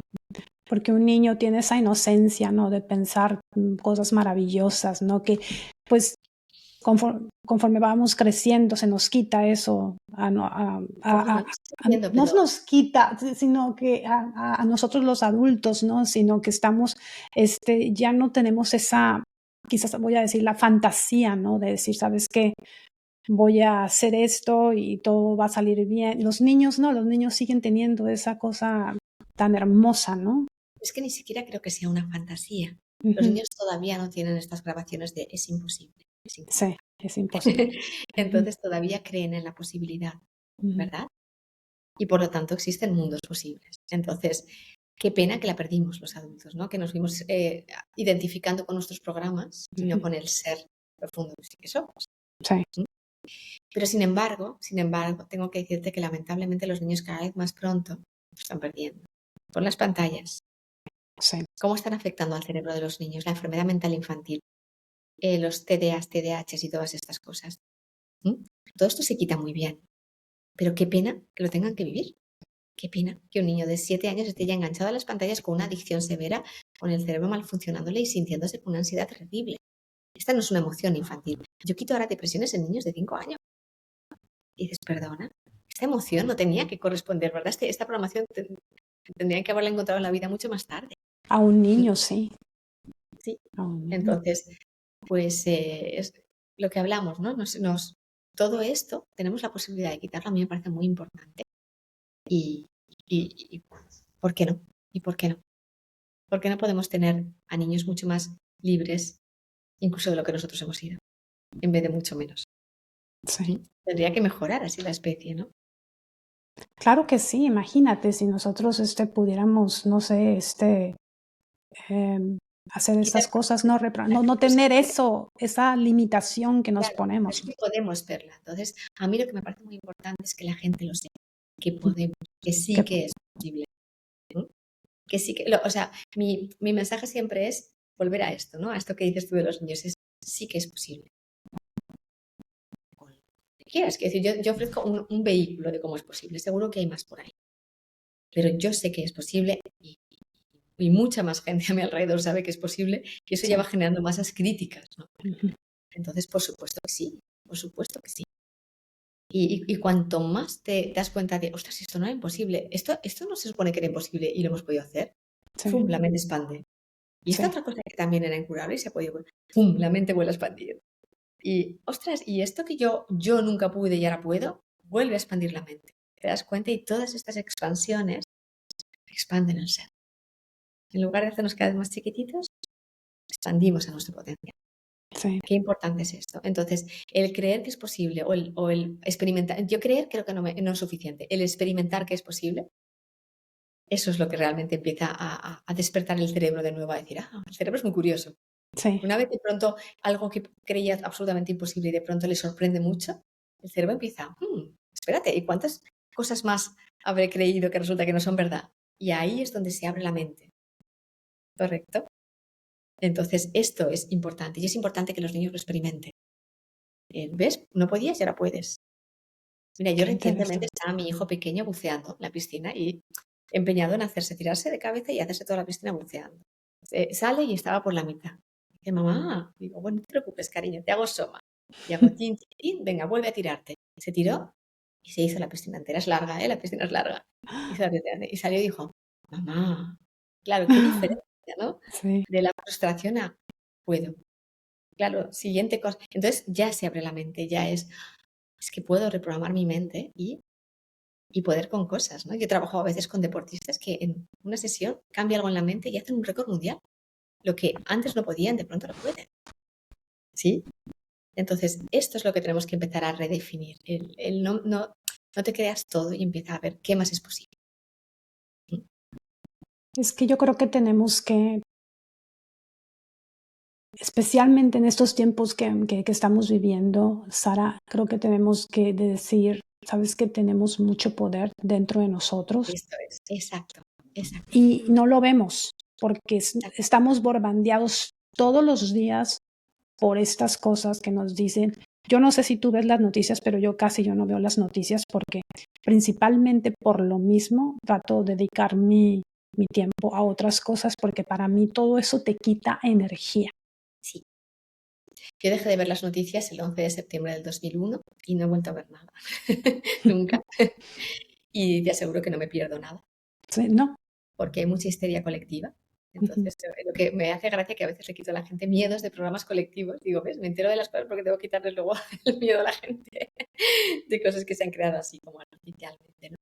Porque un niño tiene esa inocencia, ¿no? De pensar cosas maravillosas, ¿no? Que pues conforme vamos creciendo se nos quita eso, Bueno, sí entiendo, no pero se nos quita, sino que a nosotros los adultos, ¿no? Sino que estamos, ya no tenemos esa, quizás voy a decir, la fantasía, ¿no? De decir, ¿sabes qué? Voy a hacer esto y todo va a salir bien. Los niños no, los niños siguen teniendo esa cosa tan hermosa, ¿no? es que ni siquiera creo que sea una fantasía. Los Ujú. niños todavía no tienen estas grabaciones de es imposible, es Sí, imposible. es imposible. Ujú, Entonces todavía creen en la posibilidad, ujú, ¿verdad? Y por lo tanto existen mundos posibles. Entonces, qué pena que la perdimos los adultos, ¿no? Que nos fuimos identificando con nuestros programas y no ujú. con el ser profundo que somos. Sí, ¿Mm? Pero sin embargo, tengo que decirte que lamentablemente los niños cada vez más pronto lo están perdiendo. Con las pantallas, sí, ¿cómo están afectando al cerebro de los niños? La enfermedad mental infantil, los TDAs, TDAHs y todas estas cosas. ¿Mm? Todo esto se quita muy bien, pero qué pena que lo tengan que vivir. Qué pena que un niño de 7 años esté ya enganchado a las pantallas con una adicción severa, con el cerebro mal funcionándole y sintiéndose con una ansiedad terrible. Esta no es una emoción infantil. Yo quito ahora depresiones en niños de 5 años. Y dices, perdona, esta emoción no tenía que corresponder, ¿verdad? Esta programación tendría que haberla encontrado en la vida mucho más tarde. a un niño sí, Sí. a un niño. Entonces, pues es lo que hablamos, ¿no? Todo esto tenemos la posibilidad de quitarlo, a mí me parece muy importante. Y, y ¿por qué no? ¿Y por qué no? ¿Por qué no podemos tener a niños mucho más libres, incluso de lo que nosotros hemos sido, en vez de mucho menos? Sí. ¿Mm? Tendría que mejorar así la especie, ¿no? Claro que sí, imagínate si nosotros, pudiéramos, no sé, em, hacer Quitar estas cosas, no no pero sí tener que, eso, esa limitación que nos claro, pero ponemos. sí que podemos verla. Entonces, a mí lo que me parece muy importante es que la gente lo sepa, que Mm, podemos, que sí que que es posible, ¿no? Que sí que, o sea, mi mensaje siempre es volver a esto, ¿no? A esto que dices tú de los niños, es sí que es posible. Con lo que quieras, que decir, yo ofrezco un vehículo de cómo es posible, seguro que hay más por ahí, pero yo sé que es posible y mucha más gente a mi alrededor sabe que es posible y eso ya sí, va generando masas críticas, ¿no? ujú, Entonces, por supuesto que sí, por supuesto que sí. Y cuanto más te das cuenta de, ostras, esto no era imposible, esto no se supone que era imposible y lo hemos podido hacer, sí, ¡fum! La mente expande. Y esta sí, otra cosa que también era incurable y se ha podido, ¡pum! La mente vuelve a expandir. Y, ostras, y esto que yo nunca pude y ahora puedo, vuelve a expandir la mente. Te das cuenta y todas estas expansiones expanden el ser. En lugar de hacernos cada vez más chiquititos, expandimos a nuestro potencial. sí, Qué importante es esto. Entonces, el creer que es posible o el experimentar, yo creer creo que no es suficiente. El experimentar que es posible, eso es lo que realmente empieza a despertar el cerebro de nuevo, a decir, el cerebro es muy curioso. sí. Una vez de pronto algo que creía absolutamente imposible y de pronto le sorprende mucho, el cerebro empieza, espérate, ¿y cuántas cosas más habré creído que resulta que no son verdad? Y ahí es donde se abre la mente, ¿correcto? Entonces, esto es importante y es importante que los niños lo experimenten. ¿Ves? No podías y ahora puedes. Mira, yo Qué recientemente interesante. estaba mi hijo pequeño buceando en la piscina y empeñado en tirarse de cabeza y hacerse toda la piscina buceando. Sale y estaba por la mitad. Dice, mamá, digo, bueno, no te preocupes, cariño, te hago soma. Y hago tin, tin, tin, venga, vuelve a tirarte. Se tiró y se hizo la piscina entera. Es larga, ¿eh? La piscina es larga. Hizo la piscina y salió y dijo, mamá, claro, qué diferencia, ¿no? Sí, De la frustración a puedo. Claro, siguiente cosa. Entonces ya se abre la mente, ya es que puedo reprogramar mi mente y poder con cosas, ¿no? Yo trabajo a veces con deportistas que en una sesión cambia algo en la mente y hacen un récord mundial. Lo que antes no podían, de pronto lo pueden, ¿sí? Entonces, esto es lo que tenemos que empezar a redefinir. El no te creas todo y empieza a ver qué más es posible. ¿Mm? es que yo creo que tenemos que especialmente en estos tiempos que estamos viviendo, Sara, creo que tenemos que decir, sabes que tenemos mucho poder dentro de nosotros Esto es, exacto, exacto, y no lo vemos porque exacto. estamos bombardeados todos los días por estas cosas que nos dicen. Yo no sé si tú ves las noticias, pero yo no veo las noticias porque principalmente por lo mismo trato de dedicar mi tiempo a otras cosas porque para mí todo eso te quita energía. Sí. Yo dejé de ver las noticias el 11 de septiembre del 2001 y no he vuelto a ver nada. Nunca. Y te aseguro que no me pierdo nada, Sí, ¿no? porque hay mucha histeria colectiva. Ujú. Entonces, lo que me hace gracia que a veces le quito a la gente miedos de programas colectivos. Digo, ¿ves? Me entero de las cosas porque tengo que quitarles luego el miedo a la gente de cosas que se han creado así como artificialmente, ¿no?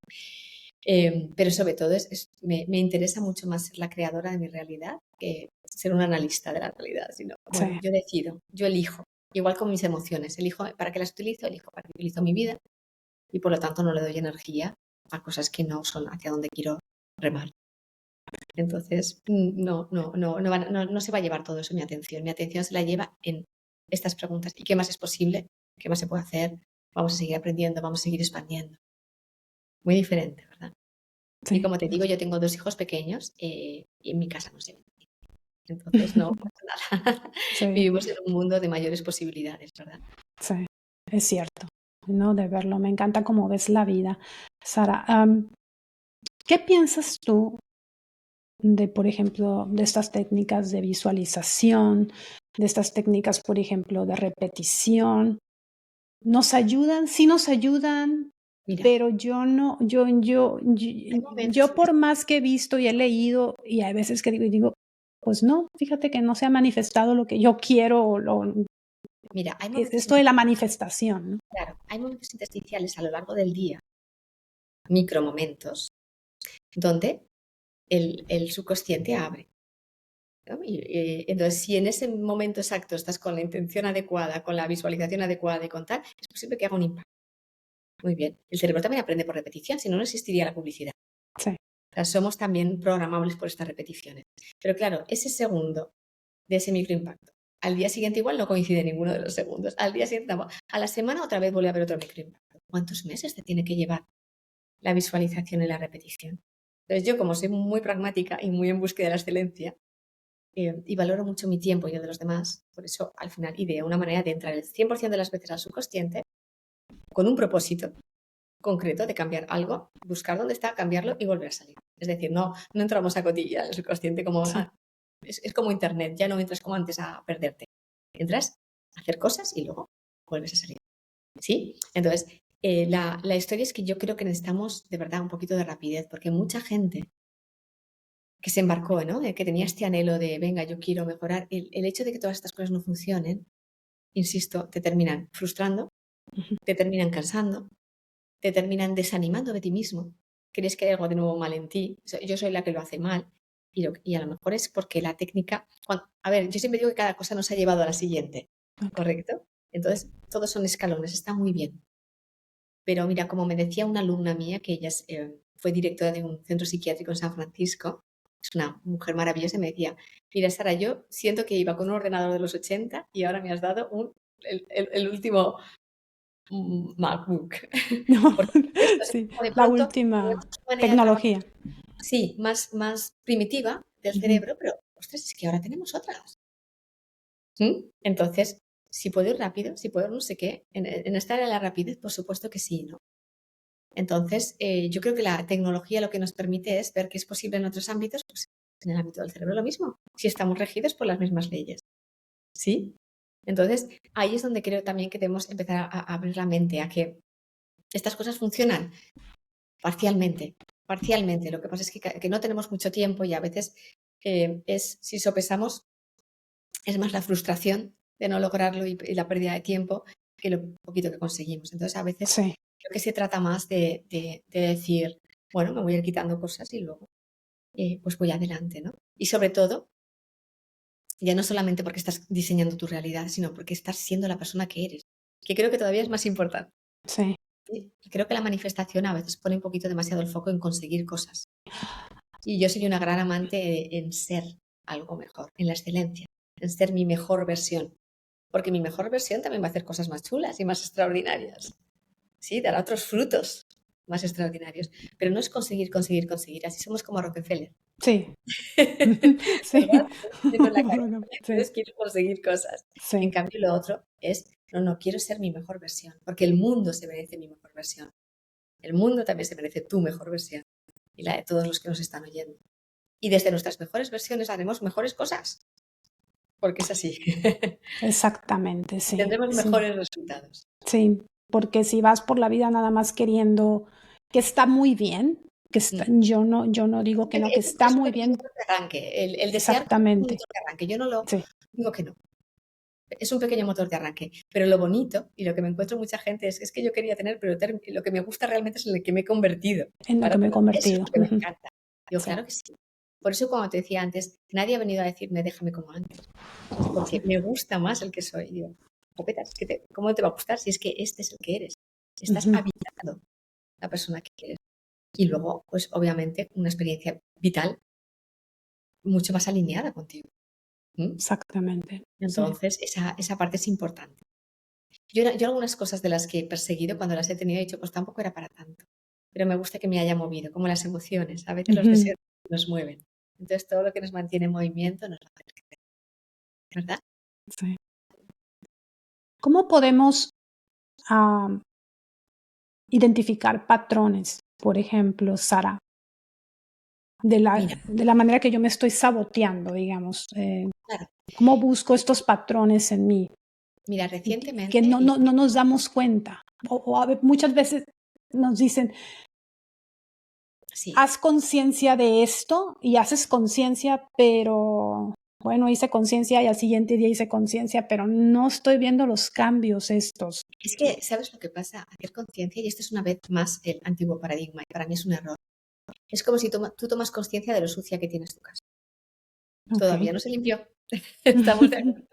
Pero sobre todo me interesa mucho más ser la creadora de mi realidad que ser una analista de la realidad, sino, Sí, bueno, yo decido, yo elijo, igual con mis emociones, elijo para qué las utilizo, elijo para qué utilizo mi vida y por lo tanto no le doy energía a cosas que no son hacia donde quiero remar. Entonces, no se va a llevar todo eso mi atención se la lleva en estas preguntas. ¿Y qué más es posible? ¿Qué más se puede hacer? Vamos a seguir aprendiendo, vamos a seguir expandiendo. Muy diferente, ¿verdad? Y sí. como te digo, yo tengo 2 hijos pequeños, y en mi casa no se vende. Entonces no pasa nada. Sí, Vivimos en un mundo de mayores posibilidades, ¿verdad? sí, es cierto, ¿no? De verlo. Me encanta cómo ves la vida. Sara, ¿qué piensas tú de, por ejemplo, de estas técnicas de visualización, de estas técnicas, por ejemplo, de repetición? ¿Nos ayudan? Sí nos ayudan, Mira, pero yo no, hay momentos yo en que por más que he visto y he leído, y hay veces que digo, pues no, fíjate que no se ha manifestado lo que yo quiero o mira, hay momentos esto de la manifestación, ¿no? claro, hay momentos intersticiales a lo largo del día, micromomentos, donde el subconsciente abre, ¿no? Entonces, si en ese momento exacto estás con la intención adecuada, con la visualización adecuada y con tal, es posible que haga un impacto. Muy bien. El cerebro también aprende por repetición, si no, no existiría la publicidad. Sí, O sea, somos también programables por estas repeticiones. Pero claro, ese segundo de ese microimpacto, al día siguiente igual no coincide ninguno de los segundos. Al día siguiente, a la semana otra vez vuelve a haber otro microimpacto. ¿Cuántos meses te tiene que llevar la visualización y la repetición? Entonces yo, como soy muy pragmática y muy en búsqueda de la excelencia, y valoro mucho mi tiempo y el de los demás, por eso al final ideé una manera de entrar el 100% de las veces al subconsciente con un propósito concreto de cambiar algo, buscar dónde está, cambiarlo y volver a salir. Es decir, no entramos a cotilla el subconsciente como sí, es como internet, ya no entras como antes a perderte. Entras a hacer cosas y luego vuelves a salir. ¿Sí? Entonces, la historia es que yo creo que necesitamos de verdad un poquito de rapidez, porque mucha gente que se embarcó, ¿no? De que tenía este anhelo de, venga, yo quiero mejorar, el hecho de que todas estas cosas no funcionen, insisto, te terminan frustrando, ujú, te terminan cansando, te terminan desanimando de ti mismo. Crees que hay algo de nuevo mal en ti. Yo soy la que lo hace mal. Y a lo mejor es porque la técnica. A ver, yo siempre digo que cada cosa nos ha llevado a la siguiente. ok, ¿Correcto? Entonces, todos son escalones, está muy bien. Pero mira, como me decía una alumna mía, que ella fue directora de un centro psiquiátrico en San Francisco, es una mujer maravillosa, y me decía, mira, Sara, yo siento que iba con un ordenador de los 80 y ahora me has dado el último MacBook. no, Porque esto es sí, como de la pronto última tenemos una manera de trabajar, tecnología. sí, más primitiva del Ujú, cerebro, pero ostras, es que ahora tenemos otras. Entonces, si puedo ir rápido, si puedo no sé qué, en esta era la rapidez, por supuesto que sí, ¿no? Entonces, yo creo que la tecnología lo que nos permite es ver que es posible en otros ámbitos, pues en el ámbito del cerebro lo mismo, si estamos regidos por las mismas leyes, ¿sí? Entonces, ahí es donde creo también que debemos empezar a abrir la mente a que estas cosas funcionan parcialmente, parcialmente. Lo que pasa es que no tenemos mucho tiempo y a veces si sopesamos, es más la frustración de no lograrlo y la pérdida de tiempo que lo poquito que conseguimos. Entonces, a veces sí, creo que se trata más de decir, bueno, me voy a ir quitando cosas y luego pues voy adelante, ¿no? Y sobre todo, ya no solamente porque estás diseñando tu realidad, sino porque estás siendo la persona que eres, que creo que todavía es más importante. sí. ¿Sí? Y creo que la manifestación a veces pone un poquito demasiado el foco en conseguir cosas. Y yo soy una gran amante en ser algo mejor, en la excelencia. en ser mi mejor versión. Porque mi mejor versión también va a hacer cosas más chulas y más extraordinarias. Sí, dará otros frutos más extraordinarios. Pero no es conseguir. Así somos como Rockefeller. Sí, ¿Verdad? sí. Viendo la cara. Sí, Entonces quiero conseguir cosas. En sí, cambio, lo otro es, no, quiero ser mi mejor versión. Porque el mundo se merece mi mejor versión. El mundo también se merece tu mejor versión. Y la de todos los que nos están oyendo. Y desde nuestras mejores versiones haremos mejores cosas. Porque es así. exactamente, sí, Tendremos sí, mejores resultados. sí, porque si vas por la vida nada más queriendo que está muy bien, yo no digo que no, que está Es un muy pequeño bien, motor de arranque. El desear es un exactamente, motor de arranque. Yo no lo sí, digo que no. Es un pequeño motor de arranque. Pero lo bonito y lo que me encuentro mucha gente es que yo quería tener, pero lo que me gusta realmente es en el que me he convertido en lo que para me he tener. Eso es convertido. lo que me encanta. Digo, Sí, claro que sí. Por eso cuando te decía antes, nadie ha venido a decirme déjame como antes. Porque sí. me gusta más el que soy. Digo, jopetas, ¿cómo te va a gustar si es que este es el que eres? Estás Ujú, habitando la persona que eres. Y luego, pues obviamente, una experiencia vital mucho más alineada contigo. ¿Mm? exactamente, sí. Entonces, esa parte es importante. Yo algunas cosas de las que he perseguido, cuando las he tenido, he dicho, pues tampoco era para tanto. Pero me gusta que me haya movido, como las emociones. A veces los Ujú, deseos nos mueven. Entonces, todo lo que nos mantiene en movimiento nos va a hacer crecer, ¿verdad? sí. ¿Cómo podemos am, identificar patrones? Por ejemplo, Sara, Mira, de la manera que yo me estoy saboteando, digamos. claro, ¿Cómo busco estos patrones en mí? mira, Y que recientemente, y no nos damos cuenta. Muchas veces nos dicen, sí, haz conciencia de esto y haces conciencia, pero bueno, hice conciencia y al siguiente día hice conciencia, pero no estoy viendo los cambios estos. es que, ¿sabes lo que pasa? Hacer conciencia, y esto es una vez más el antiguo paradigma, y para mí es un error. Es como si tú tomas conciencia de lo sucia que tienes tu casa. Ok. Todavía no se limpió. Estamos de acuerdo.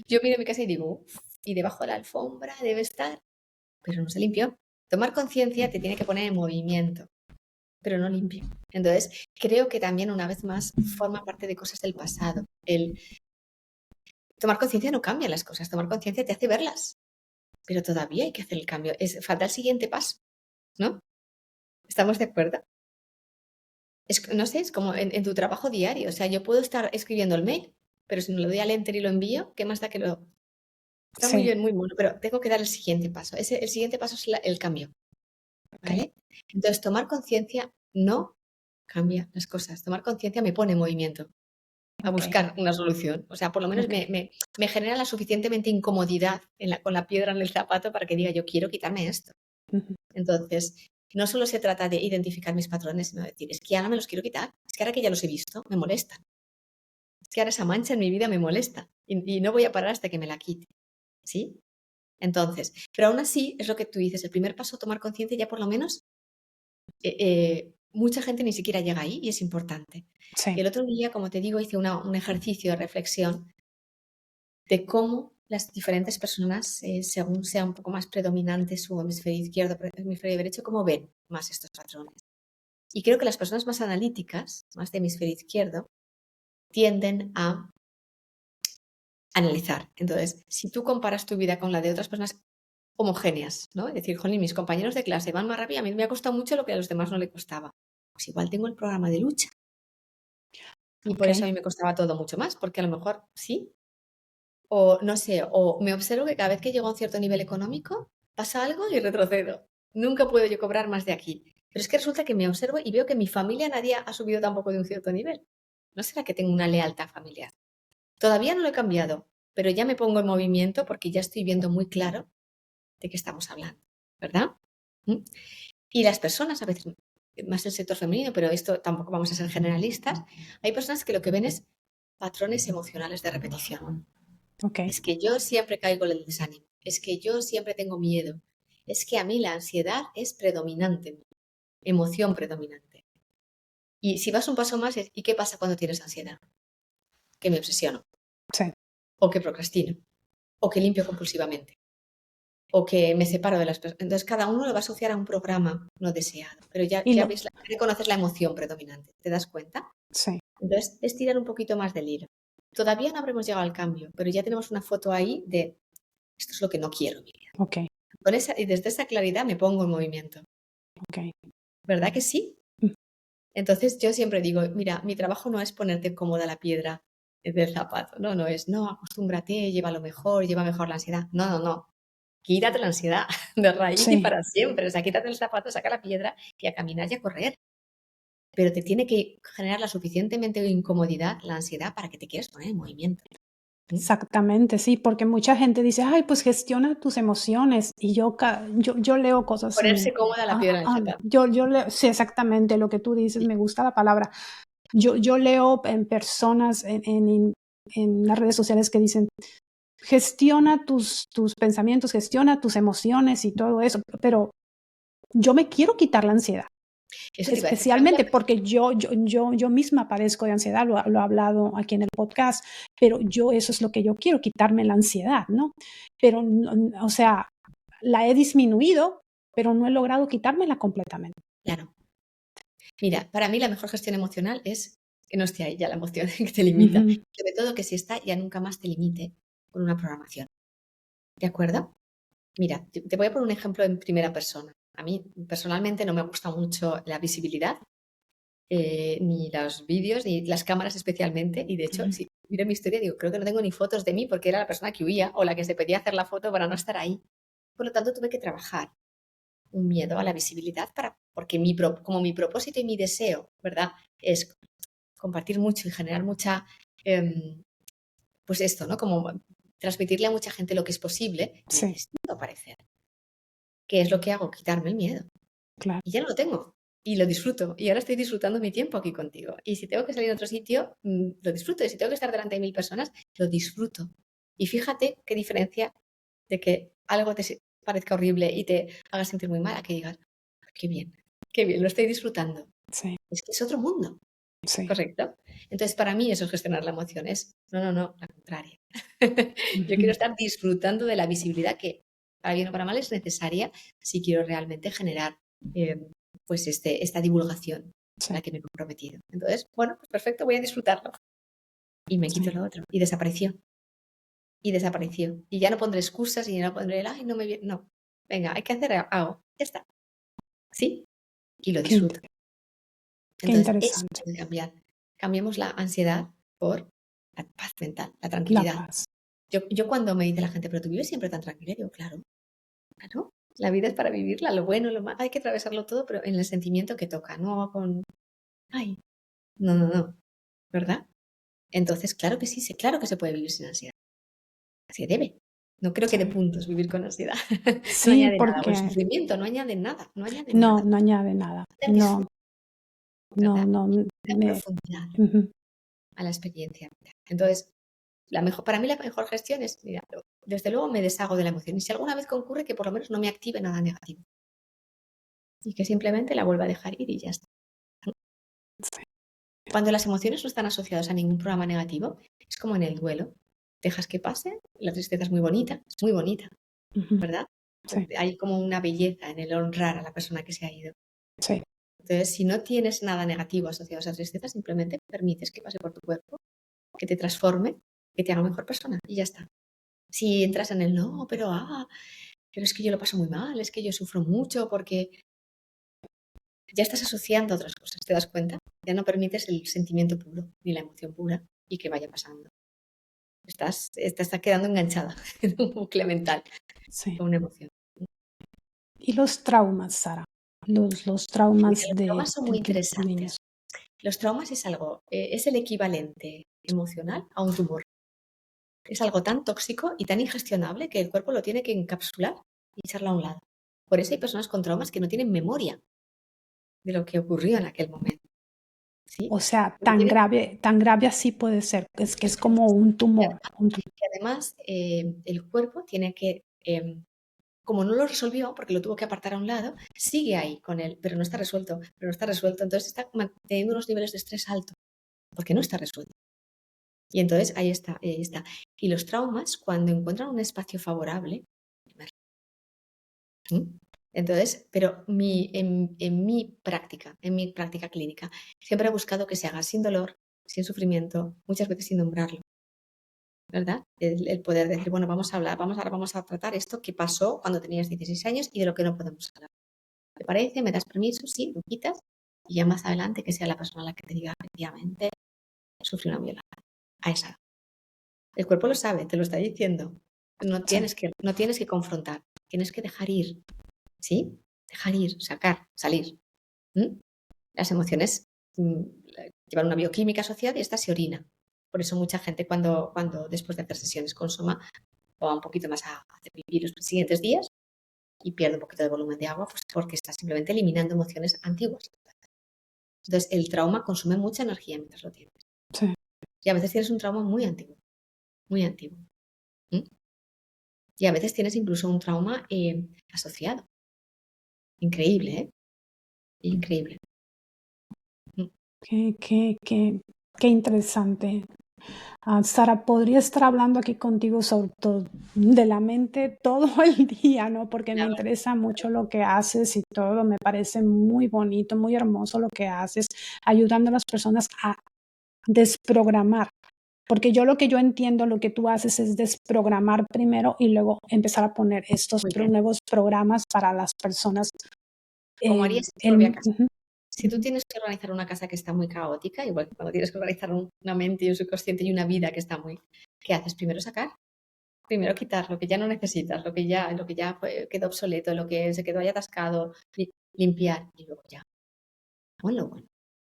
Yo miro mi casa y digo, "Uf, y debajo de la alfombra debe estar", pero no se limpió. Tomar conciencia te tiene que poner en movimiento, pero no limpio. Entonces, creo que también, una vez más, forma parte de cosas del pasado. El tomar conciencia no cambia las cosas, tomar conciencia te hace verlas, pero todavía hay que hacer el cambio. Falta el siguiente paso, ¿no? ¿Estamos de acuerdo? No sé, es como en tu trabajo diario. O sea, yo puedo estar escribiendo el mail, pero si no lo doy al enter y lo envío, ¿qué más da que lo... Está muy Sí, bien, muy bueno, pero tengo que dar el siguiente paso. El siguiente paso es el cambio, ok, ¿vale? Entonces, tomar conciencia no cambia las cosas. Tomar conciencia me pone en movimiento a ok, buscar una solución. O sea, por lo menos ok. me genera la suficientemente incomodidad con la piedra en el zapato para que diga, yo quiero quitarme esto. Ujú, Entonces, no solo se trata de identificar mis patrones, sino de decir, es que ahora me los quiero quitar. Es que ahora que ya los he visto, me molestan. Es que ahora esa mancha en mi vida me molesta y no voy a parar hasta que me la quite. ¿Sí? Entonces, pero aún así, es lo que tú dices, el primer paso a tomar conciencia ya por lo menos, mucha gente ni siquiera llega ahí y es importante. sí, El otro día, como te digo, hice un ejercicio de reflexión de cómo las diferentes personas, según sea un poco más predominante su hemisferio izquierdo o hemisferio derecho, cómo ven más estos patrones. Y creo que las personas más analíticas, más de hemisferio izquierdo, tienden a analizar. Entonces, si tú comparas tu vida con la de otras personas homogéneas, ¿no? Es decir, jolín, mis compañeros de clase van más rápido, a mí me ha costado mucho lo que a los demás no le costaba. Pues igual tengo el programa de lucha y ok, por eso a mí me costaba todo mucho más, porque a lo mejor sí, o no sé, o me observo que cada vez que llego a un cierto nivel económico pasa algo y retrocedo. Nunca puedo yo cobrar más de aquí. Pero es que resulta que me observo y veo que mi familia nadie ha subido tampoco de un cierto nivel. ¿No será que tengo una lealtad familiar? Todavía no lo he cambiado, pero ya me pongo en movimiento porque ya estoy viendo muy claro de qué estamos hablando, ¿verdad? ¿Mm? Y las personas, a veces más el sector femenino, pero esto tampoco vamos a ser generalistas, hay personas que lo que ven es patrones emocionales de repetición. ok, Es que yo siempre caigo en el desánimo, es que yo siempre tengo miedo, es que a mí la ansiedad es predominante, emoción predominante. Y si vas un paso más, ¿y qué pasa cuando tienes ansiedad? Que me obsesiono, sí. o que procrastino, o que limpio compulsivamente, o que me separo de las personas. Entonces, cada uno lo va a asociar a un programa no deseado, pero Y ya lo, ves, reconoces la emoción predominante, ¿te das cuenta? sí, Entonces, es tirar un poquito más del hilo. todavía no habremos llegado al cambio, pero ya tenemos una foto ahí de esto es lo que no quiero en mi vida. Ok, Y desde esa claridad me pongo en movimiento. ok. ¿Verdad que sí? Mm. Entonces yo siempre digo, mira, mi trabajo no es ponerte cómoda la piedra del zapato, no, no, acostúmbrate, lleva lo mejor, lleva mejor la ansiedad. No, no, no. Quítate la ansiedad de raíz y Sí, para siempre. O sea, quítate el zapato, saca la piedra y a caminar y a correr. Pero te tiene que generar la suficientemente incomodidad, la ansiedad, para que te quieras poner en movimiento. ¿Mm? exactamente, sí, porque mucha gente dice, ay, pues gestiona tus emociones. Y yo leo cosas Ponerse cómoda la piedra en el zapato. yo leo, sí, exactamente lo que tú dices, Sí. me gusta la palabra. Yo leo en personas en las redes sociales que dicen, gestiona tus pensamientos, gestiona tus emociones y todo eso, pero yo me quiero quitar la ansiedad. Eso te iba a decir. Para mí Especialmente porque yo misma padezco de ansiedad, lo he hablado aquí en el podcast, pero eso es lo que yo quiero, quitarme la ansiedad, ¿no? Pero, o sea, la he disminuido, pero no he logrado quitármela completamente. claro. Mira, para mí la mejor gestión emocional es que no esté ahí ya la emoción que te limita. Ujú. Sobre todo que si está, ya nunca más te limite con una programación. ¿De acuerdo? Mira, te voy a poner un ejemplo en primera persona. A mí personalmente no me gusta mucho la visibilidad, ni los vídeos, ni las cámaras especialmente. Y de hecho, si miro mi historia, digo, creo que no tengo ni fotos de mí porque era la persona que huía o la que se pedía hacer la foto para no estar ahí. Por lo tanto, tuve que trabajar un miedo a la visibilidad porque como mi propósito y mi deseo, ¿verdad? Es compartir mucho y generar mucha, pues esto, ¿no? Como transmitirle a mucha gente lo que es posible, Sí, necesito aparecer. ¿Qué es lo que hago? Quitarme el miedo. claro. Y ya no lo tengo. Y lo disfruto. Y ahora estoy disfrutando mi tiempo aquí contigo. Y si tengo que salir a otro sitio, lo disfruto. Y si tengo que estar delante de 1000 personas, lo disfruto. Y fíjate qué diferencia de que algo te parezca horrible y te haga sentir muy mal a que digas, qué bien, lo estoy disfrutando. Sí, Es que es otro mundo. sí. ¿Correcto? Entonces, para mí eso es gestionar la emoción, no, la contraria. Yo quiero Ujú. estar disfrutando de la visibilidad que, para bien o para mal, es necesaria si quiero realmente generar pues esta divulgación a Sí, la que me he comprometido. Entonces, bueno, pues perfecto, voy a disfrutarlo. Y me quito sí. lo otro. Y desapareció. Y desapareció. Y ya no pondré excusas y ya no pondré el, ay, no me viene. No. Venga, hay que hacer, hago. Ya está. ¿Sí? Y lo Qué, disfruto. qué Entonces, eso interesante. puede cambiar. Cambiemos la ansiedad por la paz mental, la La tranquilidad. paz. Yo cuando me dice la gente, pero tú vives siempre tan tranquila, digo, claro, claro, la vida es para vivirla, lo bueno, lo malo, hay que atravesarlo todo, pero en el sentimiento que toca, no con, ay, no, ¿verdad? Entonces, claro que sí, claro que se puede vivir sin ansiedad, se debe. No creo que de Sí. puntos vivir con ansiedad. No Sí, añade nada, o el porque sufrimiento no añade nada, no añade no, nada. no añade nada. Da No, disfrute, no, ¿verdad? no. Da profundidad Ujú. a la experiencia. Entonces, para mí la mejor gestión es, mira, desde luego me deshago de la emoción. Y si alguna vez concurre, que por lo menos no me active nada negativo. Y que simplemente la vuelva a dejar ir y ya está. Sí. Cuando las emociones no están asociadas a ningún programa negativo, es como en el duelo. Dejas que pase, la tristeza es muy bonita, Ujú. ¿verdad? Sí, Hay como una belleza en el honrar a la persona que se ha ido. sí, Entonces, si no tienes nada negativo asociado a esa tristeza, simplemente permites que pase por tu cuerpo, que te transforme, que te haga mejor persona y ya está. Si entras en el no, pero es que yo lo paso muy mal, es que yo sufro mucho porque ya estás asociando otras cosas, ¿te das cuenta? Ya no permites el sentimiento puro ni la emoción pura y que vaya pasando. Te estás quedando enganchada en un bucle mental sí. con una emoción. Y los traumas, Sara, los Mira, traumas los traumas son muy de los niños. interesantes. Los traumas es algo, es el equivalente emocional a un tumor. Es algo tan tóxico y tan ingestionable que el cuerpo lo tiene que encapsular y echarlo a un lado. Por eso hay personas con traumas que no tienen memoria de lo que ocurrió en aquel momento. ¿Sí? O sea, Porque tienen tan grave así puede ser, es que es muchas veces. como un Y tumor, además, un tu el cuerpo tiene que, como no lo resolvió, porque lo tuvo que apartar a un lado, sigue ahí con él, pero no está resuelto, Entonces está teniendo unos niveles de estrés altos, porque no está resuelto. Y entonces ahí está, ahí está. Y los traumas, cuando encuentran un espacio favorable, ¿Mm? Entonces, pero en mi práctica clínica, siempre he buscado que se haga sin dolor, sin sufrimiento, muchas veces sin nombrarlo. ¿verdad? El poder decir, bueno, vamos a hablar, ahora vamos a tratar esto que pasó cuando tenías 16 años y de lo que no podemos hablar. ¿Te parece? ¿Me das permiso? Sí, lo quitas. Y ya más adelante que sea la persona la que te diga, efectivamente, sufrí una violación. A esa. El cuerpo lo sabe, te lo está diciendo. No Sí. tienes que confrontar, tienes que dejar ir, ¿sí? Dejar ir, sacar, salir. ¿Mm? Las emociones llevan una bioquímica asociada y esta se orina. Por eso mucha gente cuando después de hacer sesiones con Soma va un poquito más a hacer pipí los siguientes días y pierde un poquito de volumen de agua, pues porque está simplemente eliminando emociones antiguas. Entonces, el trauma consume mucha energía mientras lo tienes. Sí. Y a veces tienes un trauma muy antiguo, muy antiguo. ¿Mm? Y a veces tienes incluso un trauma asociado. Increíble, ¿eh? Increíble. Mm. Qué interesante. Sara, podría estar hablando aquí contigo sobre todo de la mente todo el día, ¿no? Porque La me verdad, interesa mucho lo que haces y todo. Me parece muy bonito, muy hermoso lo que haces, ayudando a las personas a desprogramar. Porque lo que yo entiendo, lo que tú haces es desprogramar primero y luego empezar a poner estos muy bien. nuevos programas para las personas. Como harías en tu propia casa. Ujú, Si tú tienes que organizar una casa que está muy caótica, igual que cuando tienes que organizar una mente y un subconsciente y una vida que está muy... ¿Qué haces? Primero sacar, primero quitar lo que ya no necesitas, lo que ya quedó obsoleto, lo que se quedó ahí atascado, limpiar y luego ya. Bueno,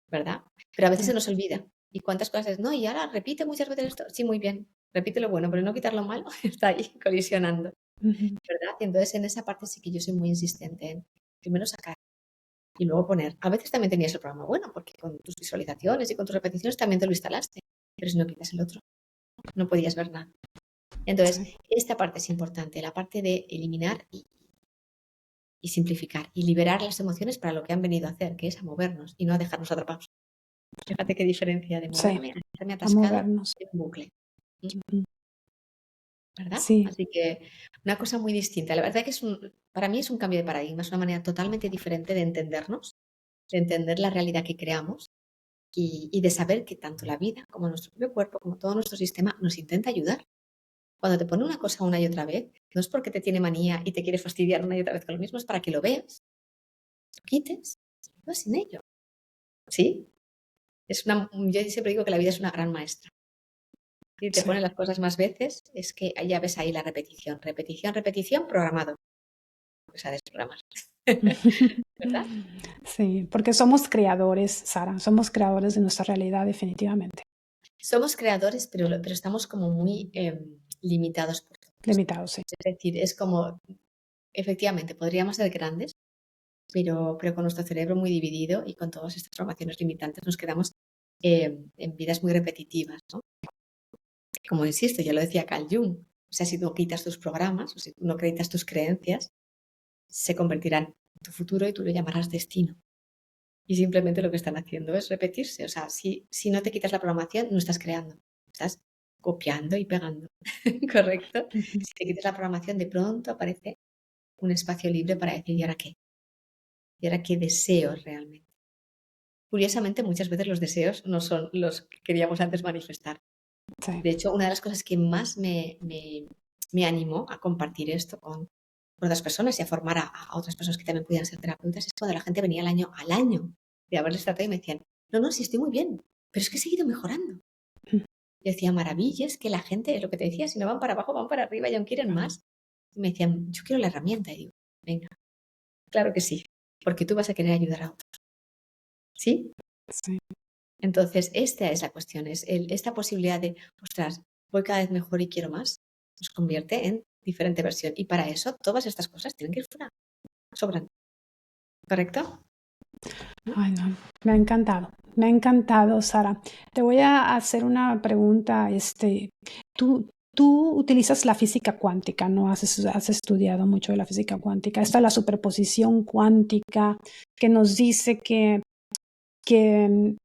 ¿verdad? Pero a veces sí. se nos olvida. ¿Y cuántas cosas es? No, y ahora repite muchas veces esto. Sí, muy bien. Repite lo bueno, pero no quitar lo malo. Está ahí colisionando, Ujú, ¿verdad? Y entonces en esa parte sí que yo soy muy insistente en primero sacar y luego poner. A veces también tenías el programa bueno, porque con tus visualizaciones y con tus repeticiones también te lo instalaste. Pero si no quitas el otro, no podías ver nada. Entonces, sí. esta parte es importante, la parte de eliminar y simplificar y liberar las emociones para lo que han venido a hacer, que es a movernos y no a dejarnos atrapados. Fíjate qué diferencia de Sí, moverme a quedarme a atascado movernos. en un bucle, Ujú. ¿verdad? Sí, Así que una cosa muy distinta. La verdad que para mí es un cambio de paradigma, es una manera totalmente diferente de entendernos, de entender la realidad que creamos y de saber que tanto la vida como nuestro propio cuerpo, como todo nuestro sistema, nos intenta ayudar. Cuando te pone una cosa una y otra vez, no es porque te tiene manía y te quiere fastidiar una y otra vez con lo mismo, es para que lo veas, lo quites y vivas sin ello. ¿Sí? Yo siempre digo que la vida es una gran maestra. Si te sí. ponen las cosas más veces, es que ya ves ahí la repetición, repetición, repetición, programado. Pues a desprogramar. ¿Verdad? Sí, porque somos creadores, Sara, somos creadores de nuestra realidad definitivamente, Somos creadores, pero estamos como muy limitados por todo esto. limitados, sí. Es decir, es como, efectivamente, podríamos ser grandes, pero con nuestro cerebro muy dividido y con todas estas programaciones limitantes nos quedamos en vidas muy repetitivas, ¿no? Como insisto, ya lo decía Carl Jung, o sea, si tú quitas tus programas o si tú no acreditas tus creencias, se convertirán en tu futuro y tú lo llamarás destino. Y simplemente lo que están haciendo es repetirse. O sea, si no te quitas la programación, no estás creando, estás copiando y pegando. ¿Correcto? Ujú. Si te quitas la programación, de pronto aparece un espacio libre para decir, ¿y ahora qué? ¿Y ahora qué deseo realmente? Curiosamente, muchas veces los deseos no son los que queríamos antes manifestar. Sí. De hecho, una de las cosas que más me animó a compartir esto con otras personas y a formar a otras personas que también pudieran ser terapeutas es cuando la gente venía al año de haberles tratado y me decían, no, no, sí estoy muy bien, pero es que he seguido mejorando. Yo decía, maravilla, es que la gente, es lo que te decía, si no van para abajo, van para arriba y aún quieren Claro. más. Y me decían, yo quiero la herramienta. Y digo, venga, claro que sí, porque tú vas a querer ayudar a otros. ¿Sí? Sí. Entonces, esta es la cuestión, es esta posibilidad de, ostras, voy cada vez mejor y quiero más, nos convierte en diferente versión. Y para eso, todas estas cosas tienen que ir fuera, sobran. ¿Correcto? Ay, no, me ha encantado, Sara. Te voy a hacer una pregunta, tú utilizas la física cuántica, ¿no? Has estudiado mucho de la física cuántica. Esta es la superposición cuántica que nos dice que que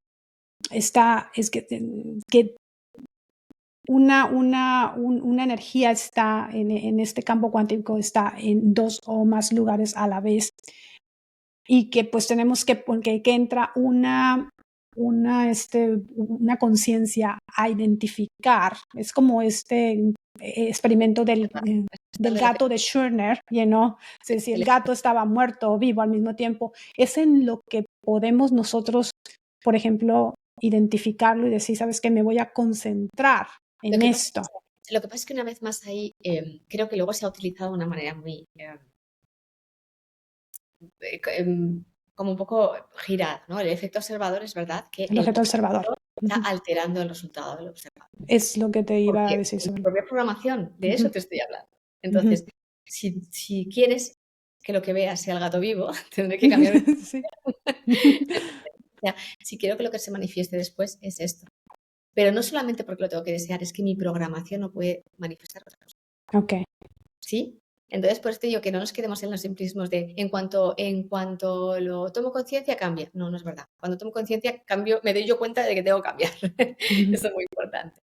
una energía está en este campo cuántico, está en dos o más lugares a la vez y que pues tenemos que entra una conciencia a identificar. Es como experimento del gato de Schrödinger, si el gato estaba muerto o vivo al mismo tiempo. Es en lo que podemos nosotros, por ejemplo, identificarlo y decir, ¿sabes qué? Me voy a concentrar en esto. Lo que pasa es que una vez más ahí creo que luego se ha utilizado de una manera muy como un poco girada, ¿no? El efecto observador es verdad que El objeto observador está alterando el resultado del observador. es lo que te iba a decir En sobre tu propia programación, de eso te estoy hablando. Entonces, si quieres que lo que veas sea el gato vivo, tendré que cambiar. Sí. O sea, si quiero que lo que se manifieste después es esto. Pero no solamente porque lo tengo que desear, es que mi programación no puede manifestar otra cosa. Ok. ¿Sí? Entonces, por eso te digo que no nos quedemos en los simplismos de en cuanto lo tomo conciencia, cambia. No, no es verdad. Cuando tomo conciencia, cambio, me doy yo cuenta de que tengo que cambiar. Eso es muy importante,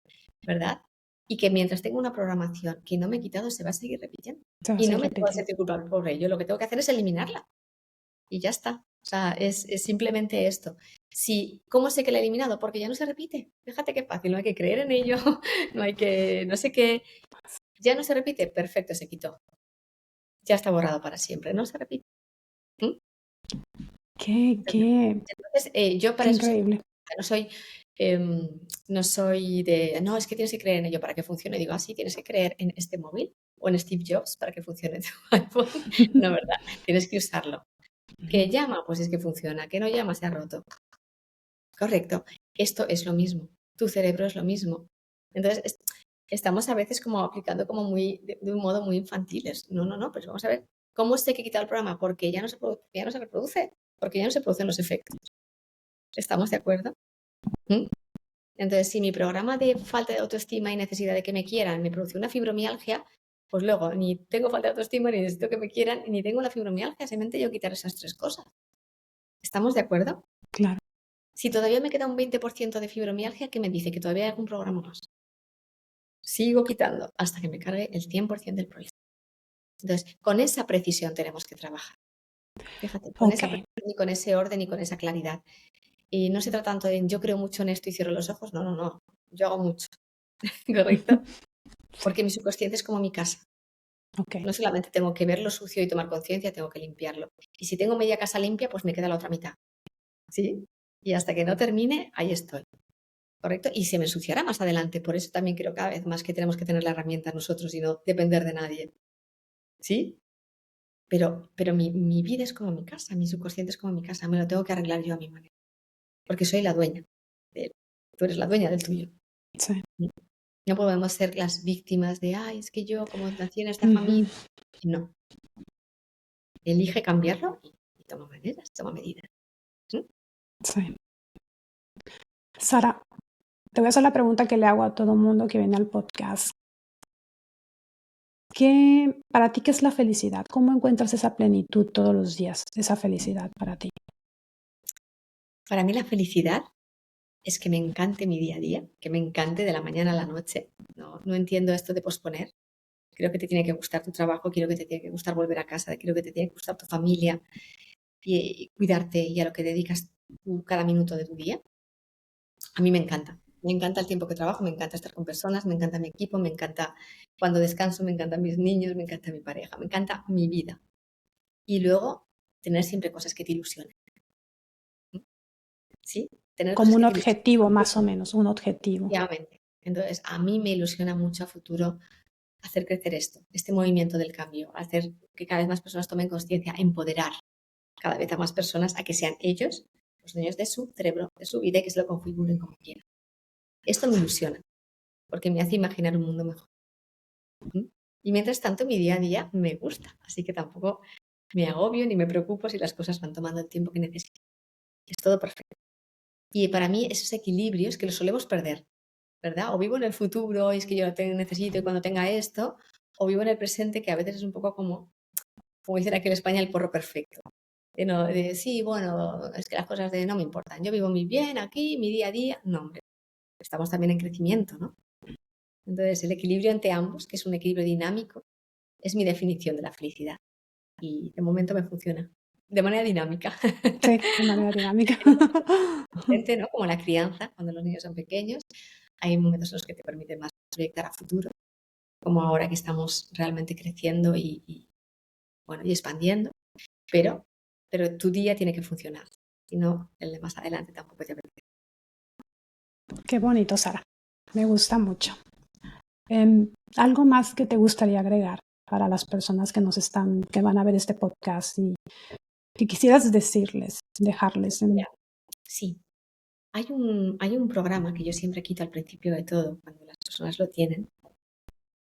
¿verdad? Y que mientras tengo una programación que no me he quitado, se va a seguir repitiendo. Y no me tengo que sentir culpable por ello. Lo que tengo que hacer es eliminarla. Y ya está. O sea, es simplemente esto. ¿Cómo sé que la he eliminado? Porque ya no se repite. Fíjate qué fácil, no hay que creer en ello, no hay que, no sé qué. Ya no se repite, perfecto, se quitó. Ya está borrado para siempre, no se repite. ¿Mm? Entonces, yo para qué eso increíble. no soy de, no, es que tienes que creer en ello para que funcione. Digo, sí, tienes que creer en este móvil o en Steve Jobs para que funcione tu iPhone. No, ¿verdad? Tienes que usarlo. ¿Que llama? Pues es que funciona. ¿Que no llama? Se ha roto. Correcto. Esto es lo mismo. Tu cerebro es lo mismo. Entonces, estamos a veces como aplicando como de un modo muy infantiles. No, pues vamos a ver. ¿Cómo sé que he quitado el programa? Porque ya no se reproduce. Porque ya no se producen los efectos. ¿Estamos de acuerdo? ¿Mm? Entonces, si mi programa de falta de autoestima y necesidad de que me quieran me produce una fibromialgia, pues luego ni tengo falta de autoestima, ni necesito que me quieran, ni tengo la fibromialgia. Simplemente yo quitar esas tres cosas. ¿Estamos de acuerdo? Claro. Si todavía me queda un 20% de fibromialgia, ¿qué me dice? Que todavía hay algún programa más. Sigo quitando hasta que me cargue el 100% del proyecto. Entonces, con esa precisión tenemos que trabajar. Fíjate, con esa precisión y con ese orden y con esa claridad. Y no se trata tanto de yo creo mucho en esto y cierro los ojos. No. Yo hago mucho. ¿Correcto? Porque mi subconsciente es como mi casa. No solamente tengo que ver lo sucio y tomar conciencia, tengo que limpiarlo. Y si tengo media casa limpia, pues me queda la otra mitad. ¿Sí? Y hasta que no termine, ahí estoy. ¿Correcto? Y se me ensuciará más adelante. Por eso también creo cada vez más que tenemos que tener la herramienta nosotros y no depender de nadie. ¿Sí? Pero mi vida es como mi casa, mi subconsciente es como mi casa. Me lo tengo que arreglar yo a mi manera. Porque soy la dueña de él. Tú eres la dueña del tuyo. Sí. No podemos ser las víctimas de, es que yo como nací en esta familia. No. Elige cambiarlo y toma maneras, toma medidas. ¿Sí? Sí. Sara, te voy a hacer la pregunta que le hago a todo mundo que viene al podcast. Para ti, ¿qué es la felicidad? ¿Cómo encuentras esa plenitud todos los días, esa felicidad para ti? Para mí la felicidad es que me encante mi día a día, que me encante de la mañana a la noche. No entiendo esto de posponer. Creo que te tiene que gustar tu trabajo, creo que te tiene que gustar volver a casa, creo que te tiene que gustar tu familia y cuidarte y a lo que dedicas cada minuto de tu día. A mí me encanta. Me encanta el tiempo que trabajo, me encanta estar con personas, me encanta mi equipo, me encanta cuando descanso, me encantan mis niños, me encanta mi pareja, me encanta mi vida. Y luego, tener siempre cosas que te ilusionen. ¿Sí? Tener Como cosas un que te ilusionen. objetivo, más o menos, un objetivo. Efectivamente. Entonces, a mí me ilusiona mucho a futuro hacer crecer esto, este movimiento del cambio, hacer que cada vez más personas tomen conciencia, empoderar cada vez a más personas a que sean ellos los dueños de su cerebro, de su vida y que se lo configuren como quieran. Esto me ilusiona, porque me hace imaginar un mundo mejor. Y mientras tanto, mi día a día me gusta, así que tampoco me agobio ni me preocupo si las cosas van tomando el tiempo que necesito. Es todo perfecto. Y para mí esos equilibrios que los solemos perder, ¿verdad? O vivo en el futuro y es que yo lo necesito y cuando tenga esto, o vivo en el presente que a veces es un poco como dicen aquí en España, el porro perfecto. Sí, bueno, es que las cosas no me importan. Yo vivo muy bien aquí, mi día a día. No, hombre, estamos también en crecimiento, ¿no? Entonces, el equilibrio entre ambos, que es un equilibrio dinámico, es mi definición de la felicidad. Y de momento me funciona. de manera dinámica. Sí, de manera dinámica. ¿No? Como la crianza, cuando los niños son pequeños, hay momentos en los que te permiten más proyectar a futuro, como ahora que estamos realmente creciendo bueno, y expandiendo, pero tu día tiene que funcionar, si no, el de más adelante tampoco te apetece. Qué bonito, Sara. Me gusta mucho. ¿Algo más que te gustaría agregar para las personas que van a ver este podcast y que quisieras decirles, dejarles en... Sí, hay un programa que yo siempre quito al principio de todo, cuando las personas lo tienen.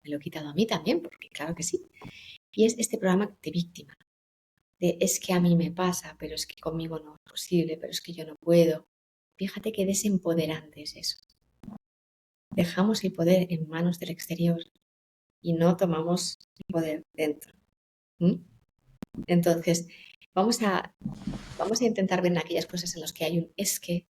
Me lo he quitado a mí también, porque claro que sí. Y es este programa de víctima. Es que a mí me pasa, pero es que conmigo no es posible, pero es que yo no puedo. Fíjate qué desempoderante es eso. Dejamos el poder en manos del exterior y no tomamos el poder dentro. ¿Mm? Entonces, vamos a intentar ver en aquellas cosas en las que hay un es que,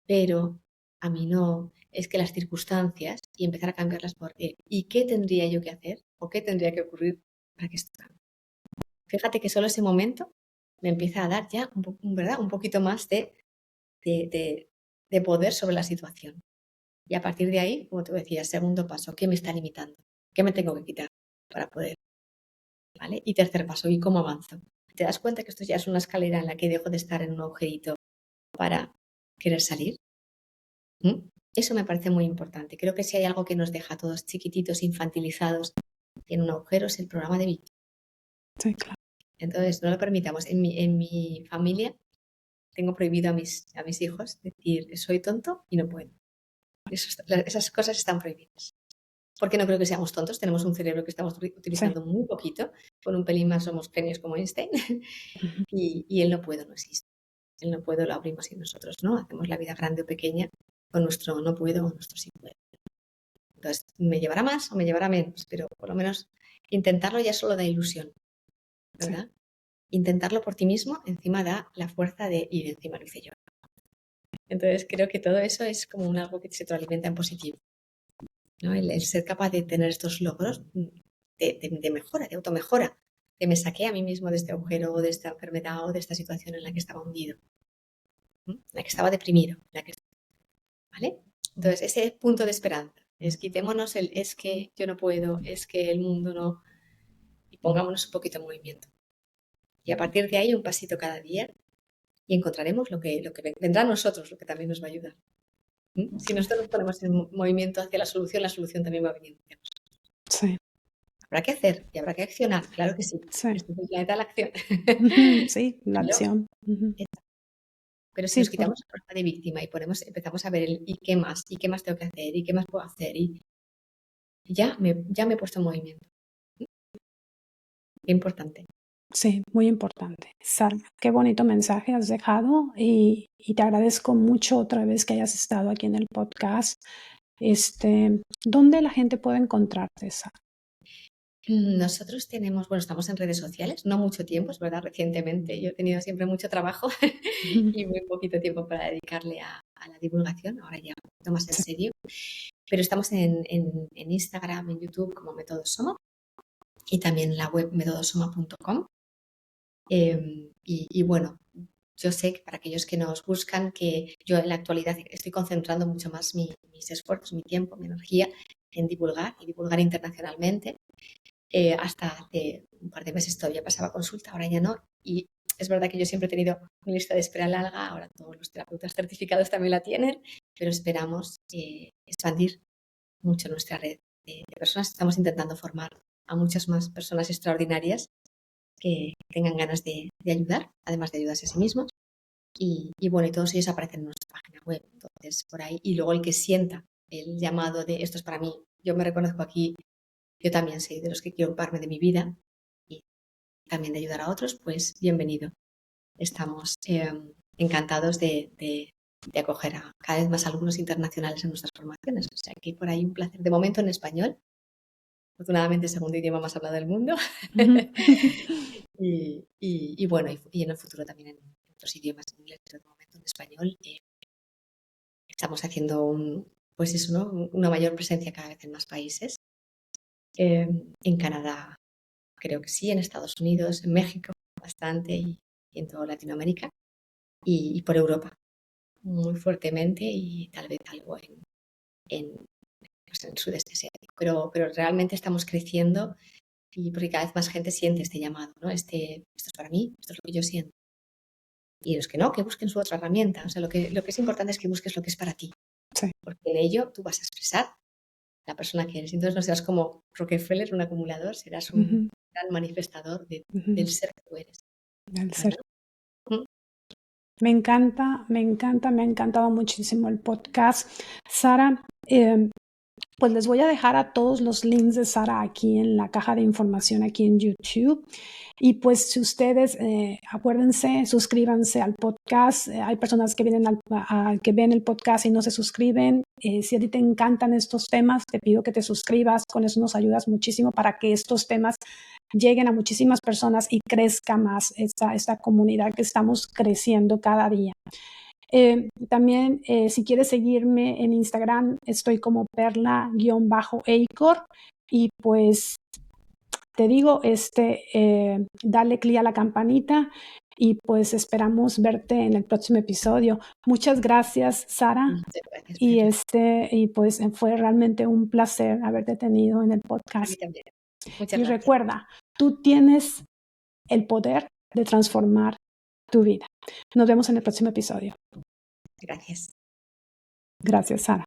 pero a mí no, es que las circunstancias y empezar a cambiarlas por ¿y qué tendría yo que hacer? ¿O qué tendría que ocurrir para que esto cambie? Fíjate que solo ese momento me empieza a dar ya ¿verdad? Un poquito más de poder sobre la situación. Y a partir de ahí, como tú decías, segundo paso, ¿qué me está limitando? ¿Qué me tengo que quitar para poder? ¿Vale? Y tercer paso, ¿y cómo avanzo? ¿Te das cuenta que esto ya es una escalera en la que dejo de estar en un agujerito para querer salir? ¿Mm? Eso me parece muy importante. Creo que si hay algo que nos deja a todos chiquititos, infantilizados en un agujero, es el programa de víctima. Sí, claro. Entonces, no lo permitamos. En mi familia tengo prohibido a mis hijos decir soy tonto y no puedo. Esas cosas están prohibidas. Porque no creo que seamos tontos, tenemos un cerebro que estamos Sí. utilizando muy poquito, con un pelín más somos genios como Einstein, Ujú. y el no puedo no existe. El no puedo lo abrimos y nosotros, ¿no? Hacemos la vida grande o pequeña con nuestro no puedo o nuestro sí puedo. Entonces, me llevará más o me llevará menos, pero por lo menos intentarlo ya solo da ilusión, Sí. ¿verdad? Intentarlo por ti mismo encima da la fuerza de ir encima lo hice yo. Entonces, creo que todo eso es como un algo que se retroalimenta en positivo, ¿no? El ser capaz de tener estos logros de mejora, de automejora, que me saqué a mí mismo de este agujero o de esta enfermedad o de esta situación en la que estaba hundido, ¿no? En la que estaba deprimido, ¿vale? Entonces, ese punto de esperanza es quitémonos el es que yo no puedo, es que el mundo no, y pongámonos un poquito en movimiento. Y a partir de ahí, un pasito cada día y encontraremos lo que vendrá a nosotros, lo que también nos va a ayudar. ¿Mm? Si nosotros nos ponemos en movimiento hacia la solución también va a venir hacia nosotros. Sí. Habrá que hacer y habrá que accionar, claro que sí. Sí. Este es el planeta de la acción. Sí, la Pero, acción. Ujú. pero si Sí, nos quitamos la fuerza de víctima y empezamos a ver el y qué más tengo que hacer, y qué más puedo hacer, y ya me he puesto en movimiento. Qué importante. sí, muy importante. Sara, qué bonito mensaje has dejado y te agradezco mucho otra vez que hayas estado aquí en el podcast. ¿Dónde la gente puede encontrarte, Sara? Nosotros estamos en redes sociales, no mucho tiempo, es verdad, recientemente. Yo he tenido siempre mucho trabajo Ujú. y muy poquito tiempo para dedicarle a la divulgación, ahora ya un poquito más en Sí, serio. Pero estamos en Instagram, en YouTube como Método Soma y también en la web metodosoma.com. Y bueno, yo sé que para aquellos que nos buscan, que yo en la actualidad estoy concentrando mucho más mis esfuerzos, mi tiempo, mi energía en divulgar y divulgar internacionalmente. Hasta hace un par de meses todavía pasaba consulta, ahora ya no. Y es verdad que yo siempre he tenido una lista de espera larga, ahora todos los terapeutas certificados también la tienen, pero esperamos expandir mucho nuestra red de personas. Estamos intentando formar a muchas más personas extraordinarias que tengan ganas de ayudar, además de ayudarse a sí mismos. Y bueno, y todos ellos aparecen en nuestra página web. Entonces, por ahí. Y luego el que sienta el llamado de esto es para mí, yo me reconozco aquí, yo también soy de los que quiero ocuparme de mi vida y también de ayudar a otros, pues bienvenido. Estamos encantados de acoger a cada vez más alumnos internacionales en nuestras formaciones. O sea, que por ahí un placer. De momento en español, afortunadamente el segundo idioma más hablado del mundo. ujú. Y bueno, y en el futuro también en otros idiomas, en inglés, pero de momento en español estamos haciendo pues eso, ¿no? Una mayor presencia cada vez en más países. En Canadá, creo que sí, en Estados Unidos, en México, bastante, y en toda Latinoamérica y por Europa muy fuertemente y tal vez algo pues en el sudeste asiático. Pero realmente estamos creciendo y porque cada vez más gente siente este llamado, ¿no? Esto es para mí, esto es lo que yo siento. Y los que no, que busquen su otra herramienta. O sea, lo que es importante es que busques lo que es para ti. Sí. Porque en ello tú vas a expresar la persona que eres. Entonces no serás como Rockefeller, un acumulador, serás un gran manifestador del ser que tú eres. Del ser. ¿Mm? Me encanta, me encanta, me ha encantado muchísimo el podcast. Sara, pues les voy a dejar a todos los links de Sara aquí en la caja de información aquí en YouTube. Y pues si ustedes, acuérdense, suscríbanse al podcast. Hay personas que vienen que ven el podcast y no se suscriben. Si a ti te encantan estos temas, te pido que te suscribas. Con eso nos ayudas muchísimo para que estos temas lleguen a muchísimas personas y crezca más esta comunidad que estamos creciendo cada día. También, si quieres seguirme en Instagram, estoy como perla_eicor y pues te digo, dale clic a la campanita y pues esperamos verte en el próximo episodio. Muchas gracias, Sara. Muchas gracias, Y pues fue realmente un placer haberte tenido en el a mí podcast. también. Muchas Y gracias. recuerda, tú tienes el poder de transformar tu vida. Nos vemos en el próximo episodio. Gracias. Gracias, Sara.